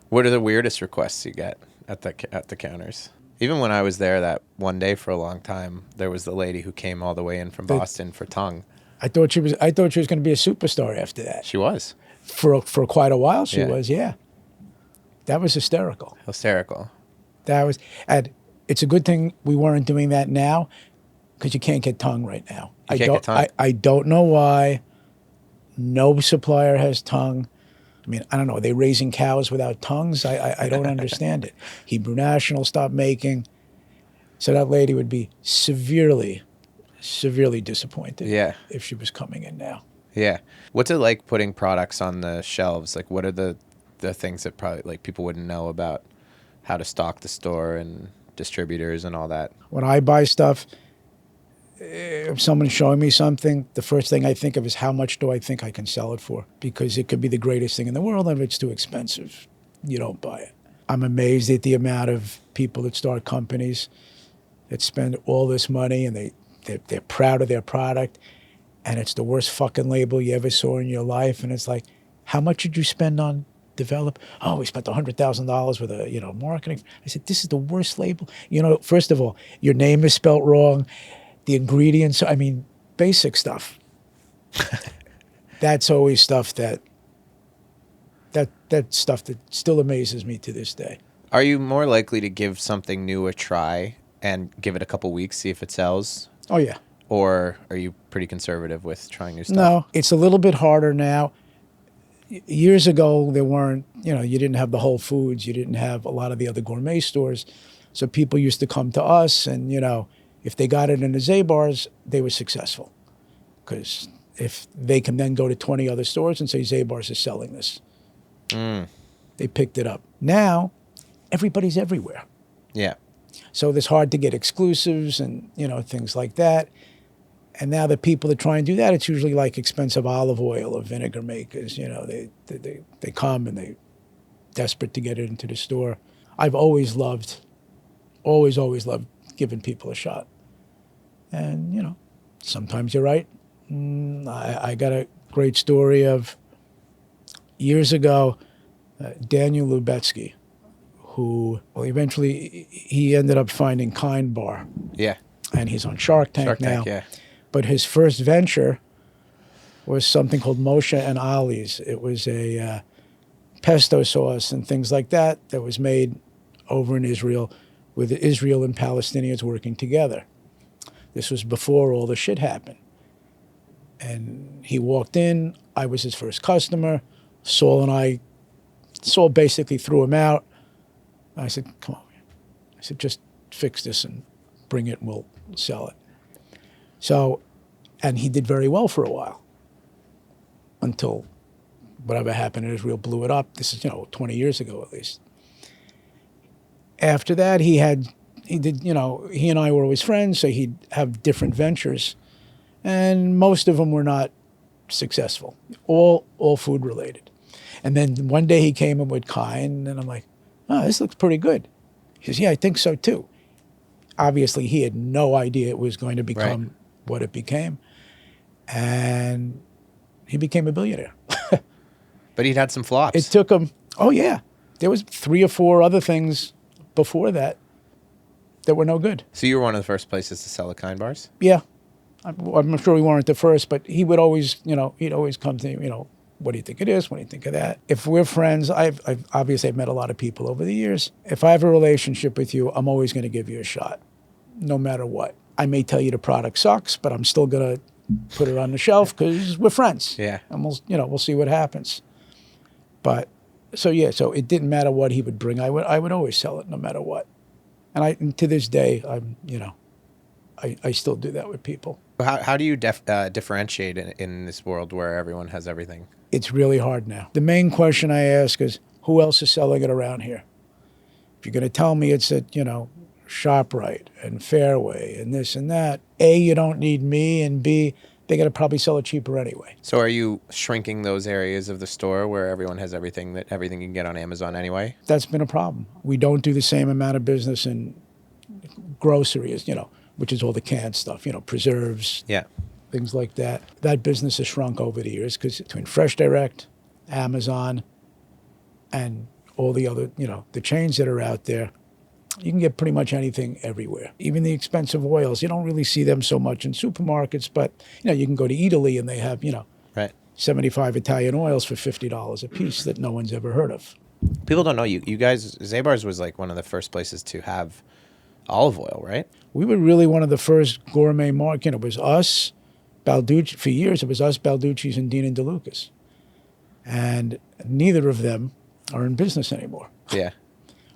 S2: What are the weirdest requests you get at the counters? Even when I was there that one day for a long time, there was the lady who came all the way in from Boston for tongue.
S1: I thought she was going to be a superstar after that.
S2: She was.
S1: For quite a while she was, yeah. That was hysterical. And it's a good thing we weren't doing that now because you can't get tongue right now. I don't know why. No supplier has tongue. I mean, I don't know. Are they raising cows without tongues? I don't understand it. Hebrew National stopped making. So that lady would be severely disappointed if she was coming in now.
S2: Yeah. What's it like putting products on the shelves? Like, what are the things that probably like people wouldn't know about how to stock the store and distributors and all that?
S1: When I buy stuff, if someone's showing me something, the first thing I think of is how much do I think I can sell it for? Because it could be the greatest thing in the world, and if it's too expensive, you don't buy it. I'm amazed at the amount of people that start companies that spend all this money and they're proud of their product, and it's the worst fucking label you ever saw in your life, and it's like, how much did you spend on develop? Oh, we spent $100,000 with a marketing. I said, this is the worst label. First of all, your name is spelt wrong. The ingredients, I mean, basic stuff. That's always stuff that stuff that still amazes me to this day.
S2: Are you more likely to give something new a try and give it a couple weeks, see if it sells?
S1: Oh, yeah.
S2: Or are you pretty conservative with trying new stuff?
S1: No, it's a little bit harder now. Years ago, there weren't, you didn't have the Whole Foods. You didn't have a lot of the other gourmet stores. So people used to come to us and, if they got it in the Zabars, they were successful. Because if they can then go to 20 other stores and say, Zabars is selling this. They picked it up. Now, everybody's everywhere.
S2: Yeah. So
S1: it's hard to get exclusives and, things like that. And now the people that try and do that, it's usually like expensive olive oil or vinegar makers. They come and they're desperate to get it into the store. I've always loved always loved giving people a shot. And, you know, sometimes you're right. I got a great story of years ago, Daniel Lubetsky, who, well, eventually he ended up finding Kind Bar.
S2: Yeah.
S1: And he's on Shark Tank
S2: Shark
S1: now.
S2: Tank, yeah.
S1: But his first venture was something called Moshe and Ali's. It was a pesto sauce and things like that was made over in Israel with Israel and Palestinians working together. This was before all the shit happened. And he walked in. I was his first customer. Saul basically threw him out. I said, come on. I said, just fix this and bring it and we'll sell it. So, and he did very well for a while until whatever happened in Israel blew it up. This is, 20 years ago at least. After that, he and I were always friends, so he'd have different ventures. And most of them were not successful, all food related. And then one day he came in with Kind, and I'm like, oh, this looks pretty good. He says, yeah, I think so too. Obviously, he had no idea it was going to become what it became. And he became a billionaire.
S2: But he'd had some flops.
S1: It took him, oh yeah. There was 3 or 4 other things before that were no good.
S2: So you were one of the first places to sell the Kind bars?
S1: Yeah. I'm sure we weren't the first, but he would always, he'd always come to me, what do you think it is? What do you think of that? If we're friends, I've obviously met a lot of people over the years. If I have a relationship with you, I'm always going to give you a shot, no matter what. I may tell you the product sucks, but I'm still going to put it on the shelf because we're friends.
S2: Yeah.
S1: And we'll see what happens. But so it didn't matter what he would bring. I would always sell it no matter what. And to this day, I still do that with people.
S2: How do you differentiate in this world where everyone has everything?
S1: It's really hard now. The main question I ask is, who else is selling it around here? If you're going to tell me it's at, ShopRite and Fairway and this and that, A, you don't need me, and B, they're going to probably sell it cheaper anyway.
S2: So are you shrinking those areas of the store where everyone has everything you can get on Amazon anyway?
S1: That's been a problem. We don't do the same amount of business in grocery as, which is all the canned stuff, preserves, things like that. That business has shrunk over the years because between Fresh Direct, Amazon, and all the other, the chains that are out there, you can get pretty much anything everywhere. Even the expensive oils, you don't really see them so much in supermarkets, but, you can go to Italy and they have, 75 Italian oils for $50 a piece that no one's ever heard of.
S2: People don't know you guys, Zabar's was like one of the first places to have olive oil, right?
S1: We were really one of the first gourmet market. It was us, Balducci. For years, it was us, Balducci's, and Dean and DeLucas. And neither of them are in business anymore.
S2: Yeah.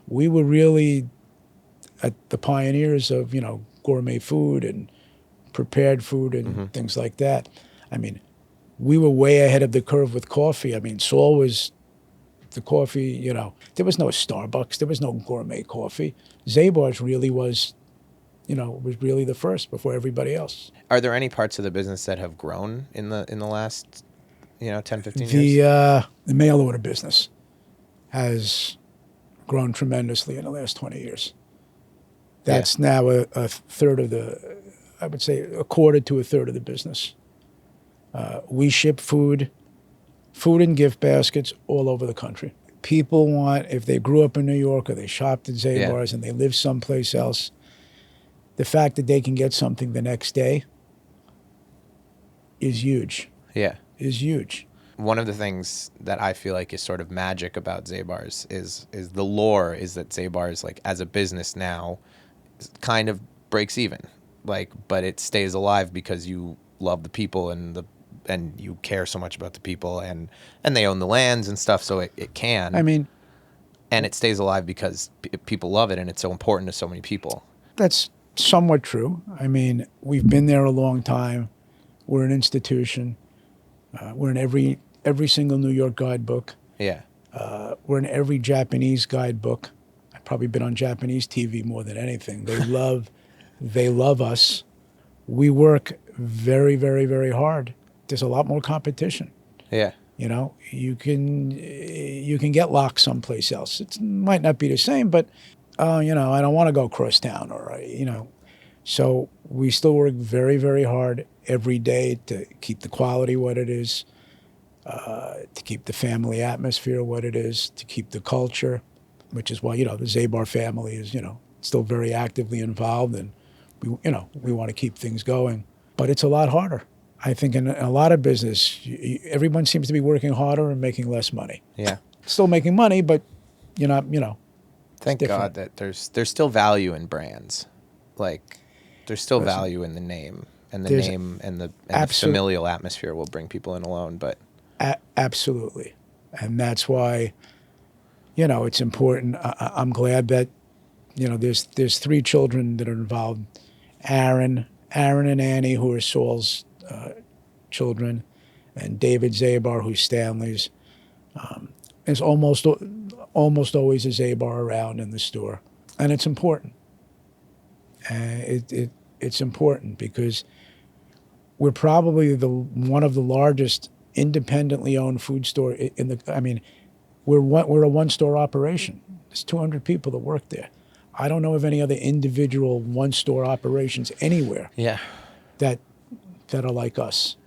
S1: We were really at the pioneers of, gourmet food and prepared food and things like that. I mean, we were way ahead of the curve with coffee. I mean, Saul was the coffee, there was no Starbucks. There was no gourmet coffee. Zabar's really was, was really the first before everybody else.
S2: Are there any parts of the business that have grown in the last, 10, 15 years?
S1: The mail order business has grown tremendously in the last 20 years. That's now a third of I would say a quarter to a third of the business. We ship food and gift baskets all over the country. People want, if they grew up in New York or they shopped at Zabar's and they live someplace else, the fact that they can get something the next day is huge.
S2: Yeah.
S1: Is huge.
S2: One of the things that I feel like is sort of magic about Zabar's is the lore is that Zabar's, like, as a business now, kind of breaks even. But it stays alive because you love the people and you care so much about the people and they own the lands and stuff, so it can.
S1: I mean,
S2: and it stays alive because people love it and it's so important to so many people.
S1: That's somewhat true. I mean, we've been there a long time. We're an institution. We're in every single New York guidebook.
S2: Yeah.
S1: We're in every Japanese guidebook. I've probably been on Japanese TV more than anything. They love us. We work very, very, very hard. There's a lot more competition.
S2: Yeah.
S1: You can get locked someplace else. It might not be the same, but oh, I don't want to go across town, or, So we still work very, very hard every day to keep the quality what it is, to keep the family atmosphere what it is, to keep the culture, which is why, the Zabar family is, still very actively involved, and we want to keep things going. But it's a lot harder. I think in a lot of business, everyone seems to be working harder and making less money.
S2: Yeah.
S1: Still making money, but you're not,
S2: Thank God that there's still value in brands. Like, there's still value in the name, and the name and the familial atmosphere will bring people in alone. But
S1: absolutely, and that's why, it's important. I'm glad that, there's 3 children that are involved. Aaron and Annie, who are Saul's children, and David Zabar, who's Stanley's. There's almost always a Zabar around in the store, and it's important. It's important because we're probably one of the largest independently owned food store in the. I mean, we're a one-store operation. There's 200 people that work there. I don't know of any other individual one-store operations anywhere.
S2: Yeah.
S1: That are like us.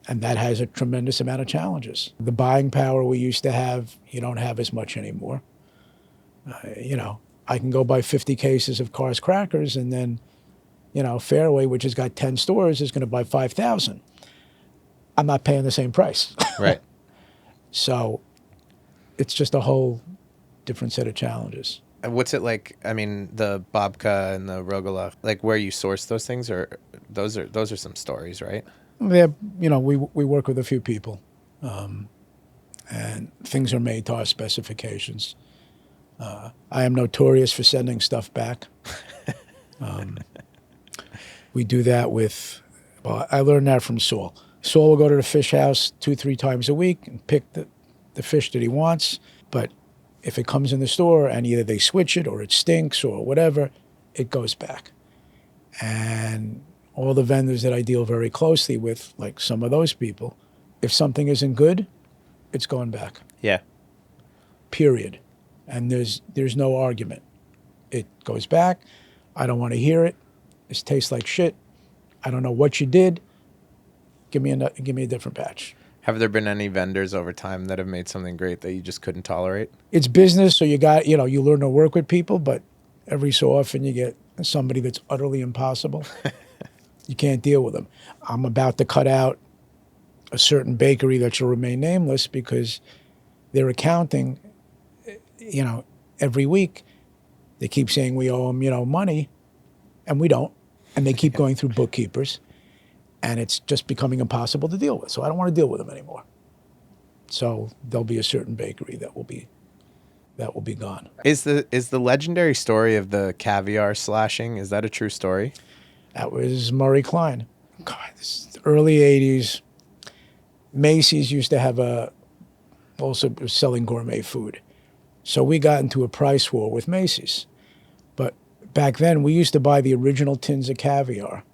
S1: And that has a tremendous amount of challenges. The buying power we used to have, you don't have as much anymore. I can go buy 50 cases of Carr's crackers, and then, Fairway, which has got 10 stores, is going to buy 5,000. I'm not paying the same price.
S2: Right.
S1: So it's just a whole different set of challenges.
S2: What's it like? I mean, the babka and the rogala, like where you source those things, or those are some stories, right?
S1: Yeah, we work with a few people, and things are made to our specifications. I am notorious for sending stuff back. We do that with, I learned that from Saul. Saul will go to the fish house 2-3 times a week and pick the fish that he wants, but if it comes in the store and either they switch it or it stinks or whatever, it goes back. And all the vendors that I deal very closely with, like some of those people, if something isn't good, it's going back.
S2: Yeah.
S1: Period. And there's no argument. It goes back. I don't want to hear it. This tastes like shit. I don't know what you did. Give me a different batch.
S2: Have there been any vendors over time that have made something great that you just couldn't tolerate?
S1: It's business, so you learn to work with people, but every so often you get somebody that's utterly impossible. You can't deal with them. I'm about to cut out a certain bakery that shall remain nameless because their accounting, every week they keep saying we owe them, money, and we don't. And they keep going through bookkeepers, and it's just becoming impossible to deal with. So I don't want to deal with them anymore. So there'll be a certain bakery that will be gone.
S2: Is the legendary story of the caviar slashing, is that a true story?
S1: That was Murray Klein. God, this is the early 80s. Macy's used to have also selling gourmet food. So we got into a price war with Macy's. But back then, we used to buy the original tins of caviar,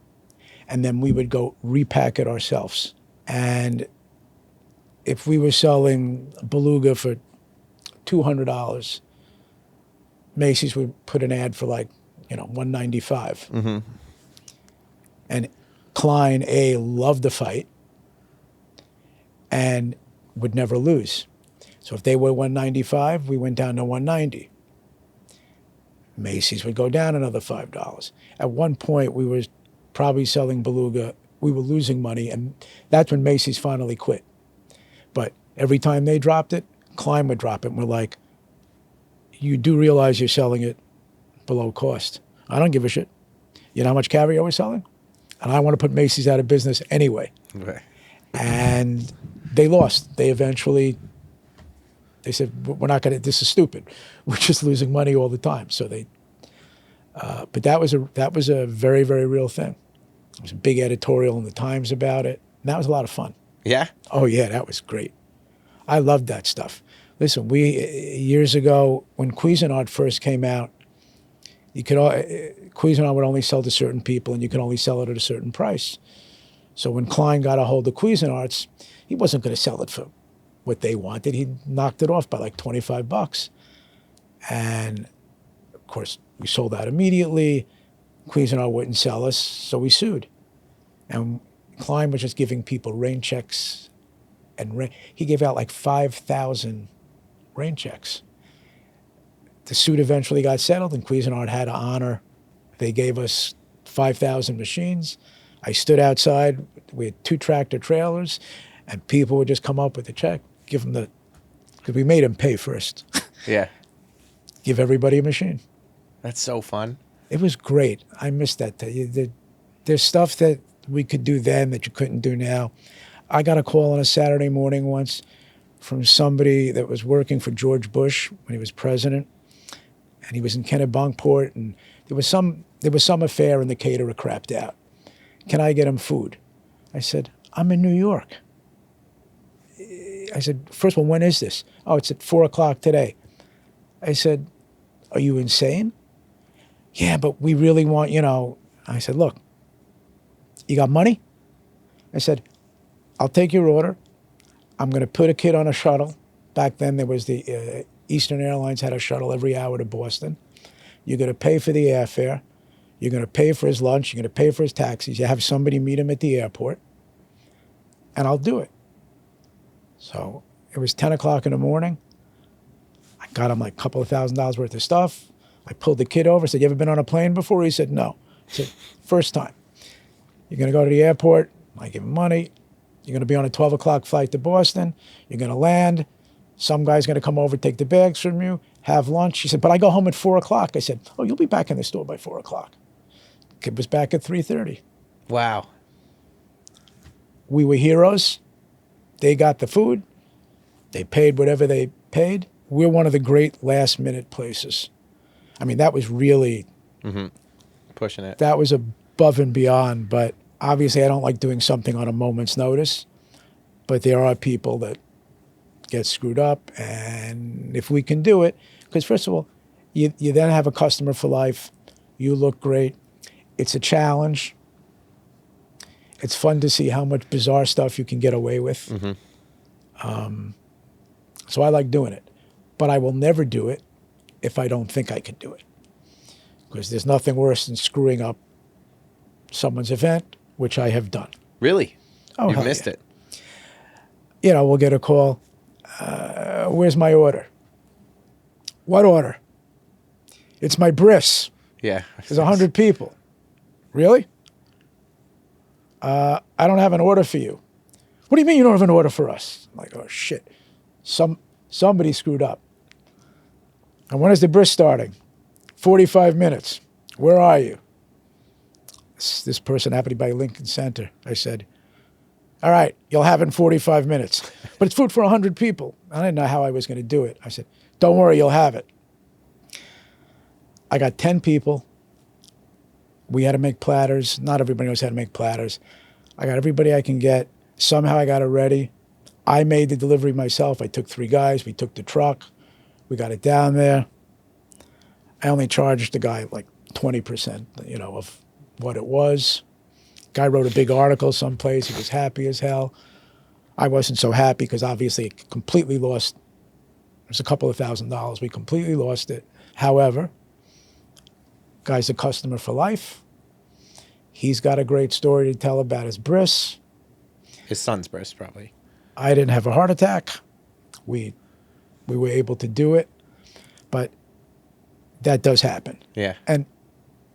S1: and then we would go repack it ourselves. And if we were selling beluga for $200, Macy's would put an ad for $195.
S2: Mm-hmm.
S1: And Klein loved the fight and would never lose. So if they were $195, we went down to $190. Macy's would go down another $5. At one point, we were probably selling beluga. We were losing money, and that's when Macy's finally quit. But every time they dropped it, Klein would drop it, and we're like, you do realize you're selling it below cost. I don't give a shit. You know how much caviar we're selling? And I want to put Macy's out of business anyway.
S2: Okay.
S1: And they lost. They said, we're not going to, this is stupid. We're just losing money all the time. So but that was a very, very real thing. There was a big editorial in the Times about it. And that was a lot of fun.
S2: Yeah?
S1: Oh yeah, that was great. I loved that stuff. Listen, years ago, when Cuisinart first came out, Cuisinart would only sell to certain people, and you could only sell it at a certain price. So when Klein got a hold of Cuisinart's, he wasn't going to sell it for what they wanted. He knocked it off by $25. And course, we sold out immediately. Cuisinart wouldn't sell us, so we sued. And Klein was just giving people rain checks, and he gave out like 5,000 rain checks. The suit eventually got settled, and Cuisinart had to honor. They gave us 5,000 machines. I stood outside. We had 2 tractor trailers, and people would just come up with a check, give them because we made them pay first.
S2: Yeah.
S1: Give everybody a machine.
S2: That's so fun.
S1: It was great. I miss that. There's stuff that we could do then that you couldn't do now. I got a call on a Saturday morning once from somebody that was working for George Bush when he was president, and he was in Kennebunkport, and there was some affair, and the caterer crapped out. Can I get him food? I said, I'm in New York. I said, first of all, when is this? Oh, it's at 4 o'clock today. I said, are you insane? Yeah, but we really want, I said, look, you got money? I said, I'll take your order. I'm going to put a kid on a shuttle. Back then, there was the Eastern Airlines had a shuttle every hour to Boston. You're going to pay for the airfare. You're going to pay for his lunch. You're going to pay for his taxis. You have somebody meet him at the airport, and I'll do it. So it was 10 o'clock in the morning. I got him like a couple of $1,000s worth of stuff. I pulled the kid over, said, you ever been on a plane before? He said, no. I said, first time. You're going to go to the airport. I give him money. You're going to be on a 12 o'clock flight to Boston. You're going to land. Some guy's going to come over, take the bags from you, have lunch. He said, but I go home at 4 o'clock. I said, oh, you'll be back in the store by 4 o'clock. Kid was back at 3:30.
S2: Wow.
S1: We were heroes. They got the food. They paid whatever they paid. We're one of the great last-minute places. I mean, that was really...
S2: Pushing it.
S1: That was above and beyond, but obviously I don't like doing something on a moment's notice, but there are people that get screwed up, and if we can do it, because first of all, you then have a customer for life. You look great. It's a challenge. It's fun to see how much bizarre stuff you can get away with. So I like doing it, but I will never do it if I don't think I can do it, because there's nothing worse than screwing up someone's event, which I have done.
S2: Really?
S1: Oh,
S2: You've missed it.
S1: We'll get a call. Where's my order? What order? It's my bris.
S2: Yeah.
S1: There's 100 people. Really? I don't have an order for you. What do you mean you don't have an order for us? I'm like, oh, shit. Somebody screwed up. And when is the bris starting? 45 minutes. Where are you? This person happened to be by Lincoln Center. I said, all right, you'll have it in 45 minutes. But it's food for 100 people. I didn't know how I was going to do it. I said, don't worry, you'll have it. I got 10 people. We had to make platters. Not everybody knows how to make platters. I got everybody I can get. Somehow I got it ready. I made the delivery myself. I took 3 guys. We took the truck. We got it down there. I only charged the guy like 20%, of what it was. Guy wrote a big article someplace. He was happy as hell. I wasn't so happy because obviously it completely lost. It was a couple of $1,000s. We completely lost it. However, guy's a customer for life. He's got a great story to tell about his bris.
S2: His son's bris, probably.
S1: I didn't have a heart attack. We were able to do it, but that does happen.
S2: Yeah.
S1: And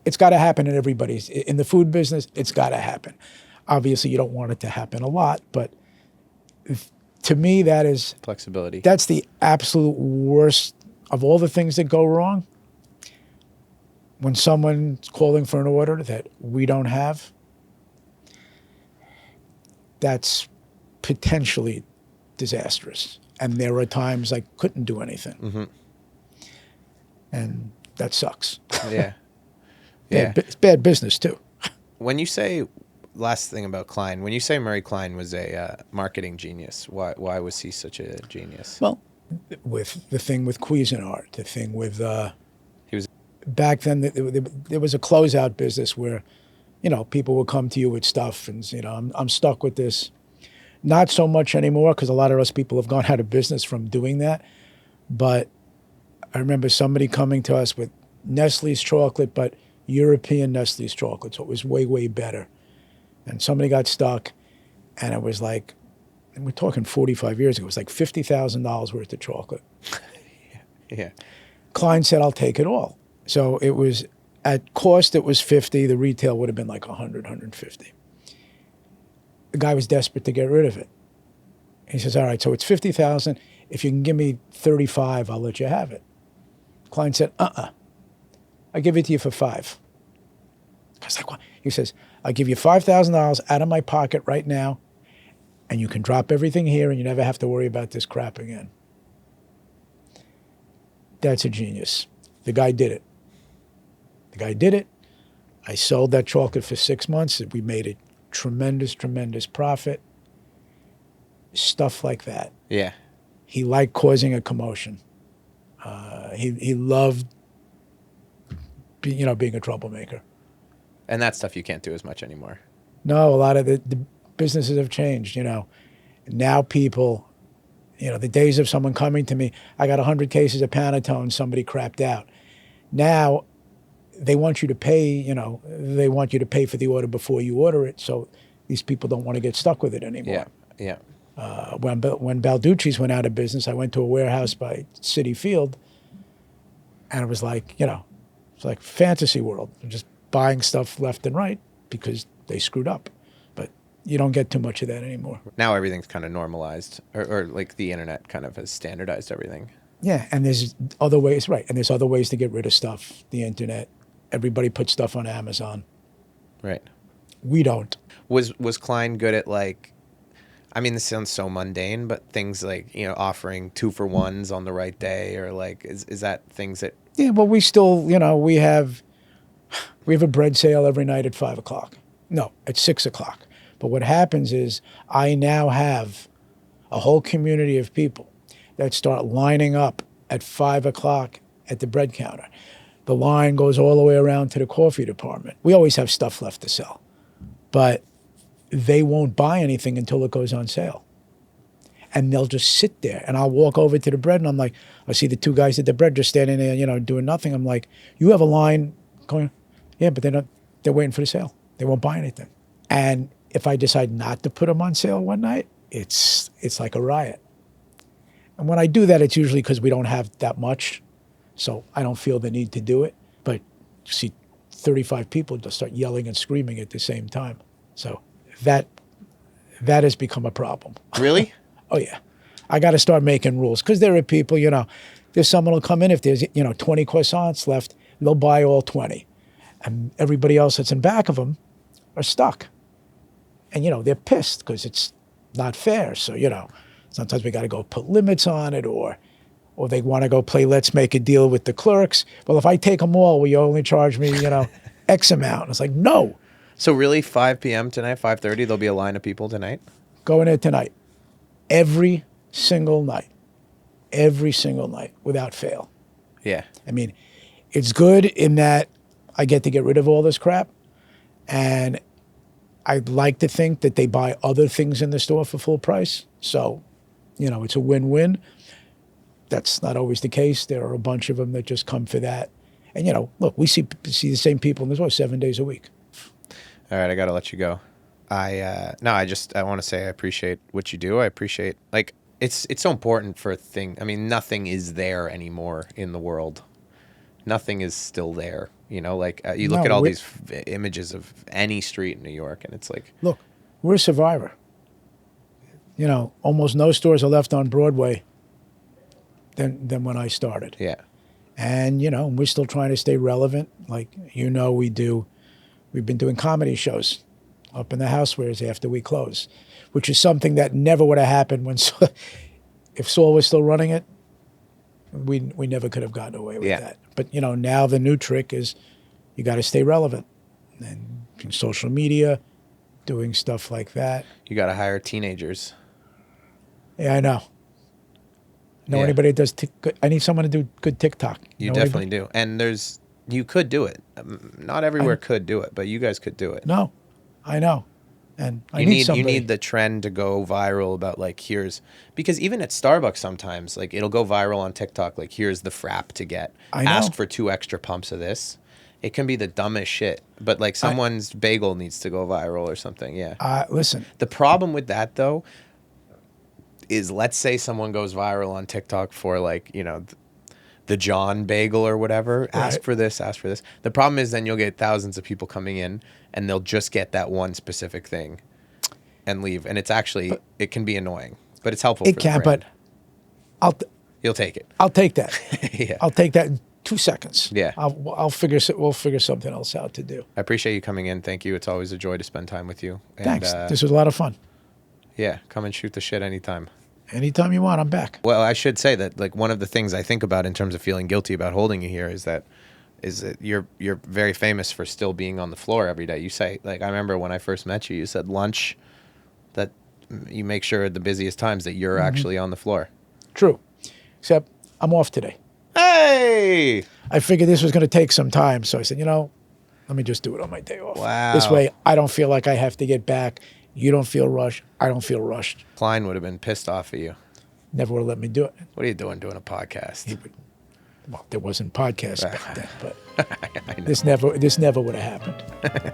S1: it's got to happen in the food business, it's got to happen. Obviously, you don't want it to happen a lot, but to me, that is...
S2: Flexibility.
S1: That's the absolute worst of all the things that go wrong. When someone's calling for an order that we don't have, that's potentially disastrous. And there are times I couldn't do anything. And that sucks.
S2: Yeah.
S1: It's bad business, too.
S2: When you say, last thing about Klein, when you say Murray Klein was a marketing genius, why was he such a genius?
S1: Well, with the thing with Cuisinart, the thing with...
S2: He was...
S1: Back then, there was a closeout business where, people would come to you with stuff and, I'm stuck with this. Not so much anymore because a lot of us people have gone out of business from doing that. But I remember somebody coming to us with Nestle's chocolate, but European Nestle's chocolate. So it was way, way better. And somebody got stuck, and it was like, and we're talking 45 years ago, it was like $50,000 worth of chocolate.
S2: Yeah.
S1: Klein said, I'll take it all. So it was, at cost, it was 50. The retail would have been like 100, 150. The guy was desperate to get rid of it. He says, all right, so it's 50,000. If you can give me 35, I'll let you have it. Klein said, I'll give it to you for 5. I was like, what? He says, I'll give you $5,000 out of my pocket right now, and you can drop everything here, and you never have to worry about this crap again. That's a genius. The guy did it. The guy did it. I sold that chocolate for 6 months. We made a tremendous, tremendous profit. Stuff like that.
S2: Yeah.
S1: He liked causing a commotion. He loved, being a troublemaker.
S2: And that stuff you can't do as much anymore.
S1: No, a lot of the businesses have changed. Now people, the days of someone coming to me, I got 100 cases of Panettone, somebody crapped out. Now, they want you to pay. They want you to pay for the order before you order it. So these people don't want to get stuck with it anymore.
S2: Yeah.
S1: When Balducci's went out of business, I went to a warehouse by Citi Field, and it was like, it's like fantasy world. They're just buying stuff left and right because they screwed up. But you don't get too much of that anymore.
S2: Now everything's kind of normalized, or like the internet kind of has standardized everything.
S1: Yeah, and there's other ways, right? And there's other ways to get rid of stuff. The internet. Everybody puts stuff on Amazon.
S2: Right.
S1: We don't.
S2: Was Klein good at this sounds so mundane, but things like, offering 2-for-1s on the right day, or is that things that...
S1: Yeah, well, we still, we have a bread sale every night at 5 o'clock. No, at 6 o'clock. But what happens is I now have a whole community of people that start lining up at 5 o'clock at the bread counter. The line goes all the way around to the coffee department. We always have stuff left to sell, but they won't buy anything until it goes on sale. And they'll just sit there, and I'll walk over to the bread, and I'm like, I see the 2 guys at the bread just standing there, doing nothing. I'm like, you have a line going, yeah, but they're waiting for the sale. They won't buy anything. And if I decide not to put them on sale one night, it's like a riot. And when I do that, it's usually because we don't have that much, so I don't feel the need to do it. But you see 35 people just start yelling and screaming at the same time. So that has become a problem.
S2: Really?
S1: Oh, yeah. I got to start making rules, because there are people, there's someone will come in, if there's, 20 croissants left, they'll buy all 20. And everybody else that's in back of them are stuck. And, they're pissed because it's not fair. So, sometimes we got to go put limits on it, or they want to go play let's make a deal with the clerks. Well, if I take them all, will you only charge me, X amount? And it's like, no.
S2: So really, 5 p.m. tonight, 5:30, there'll be a line of people tonight?
S1: Going in tonight. Every single night, without fail.
S2: Yeah.
S1: It's good in that I get to get rid of all this crap, and I'd like to think that they buy other things in the store for full price. So, it's a win-win. That's not always the case. There are a bunch of them that just come for that. And, look, we see the same people in the store 7 days a week.
S2: All right, I got to let you go. I want to say I appreciate what you do. I appreciate, it's so important for a thing. Nothing is there anymore in the world. Nothing is still there. You look at all these images of any street in New York, and it's like... Look,
S1: we're a survivor. Almost no stores are left on Broadway than when I started.
S2: Yeah.
S1: And, we're still trying to stay relevant. We've been doing comedy shows up in the housewares after we close, which is something that never would have happened if Saul was still running it. We never could have gotten away with that. But, now the new trick is you got to stay relevant. And social media, doing stuff like that.
S2: You got to hire teenagers.
S1: Yeah, I know. Anybody that does I need someone to do good TikTok.
S2: You definitely do. And you could do it. Not everywhere could do it, but you guys could do it.
S1: No, I know. And I
S2: You
S1: need
S2: need
S1: somebody.
S2: you need the trend to go viral about like because even at Starbucks sometimes like it'll go viral on TikTok like here's the frap to get.
S1: I know.
S2: Ask for 2 extra pumps of this. It can be the dumbest shit, but like someone's bagel needs to go viral or something. Yeah.
S1: Listen,
S2: The problem with that though is let's say someone goes viral on TikTok for like, the John bagel or whatever. Ask
S1: Right.
S2: for this, ask for this. The problem is then you'll get thousands of people coming in and they'll just get that one specific thing and leave. And it can be annoying, but it's helpful
S1: it
S2: for
S1: can,
S2: the brand.
S1: but
S2: You'll take it.
S1: I'll take that.
S2: Yeah.
S1: I'll take that in 2 seconds.
S2: Yeah.
S1: We'll figure something else out to do.
S2: I appreciate you coming in. Thank you. It's always a joy to spend time with you. And,
S1: Thanks. This was a lot of fun.
S2: Yeah. Come and shoot the shit anytime.
S1: Anytime you want, I'm back.
S2: Well, I should say that like one of the things I think about in terms of feeling guilty about holding you here is that you're very famous for still being on the floor every day. You say, like, I remember when I first met you, you said lunch that you make sure at the busiest times that you're actually on the floor.
S1: True. Except I'm off today.
S2: Hey!
S1: I figured this was going to take some time, so I said, let me just do it on my day off.
S2: Wow.
S1: This way, I don't feel like I have to get back. You don't feel rushed. I don't feel rushed.
S2: Klein would have been pissed off at you.
S1: Never would have let me do it.
S2: What are you doing a podcast?
S1: Well, there wasn't podcasts back then, but
S2: I know.
S1: this never would have happened.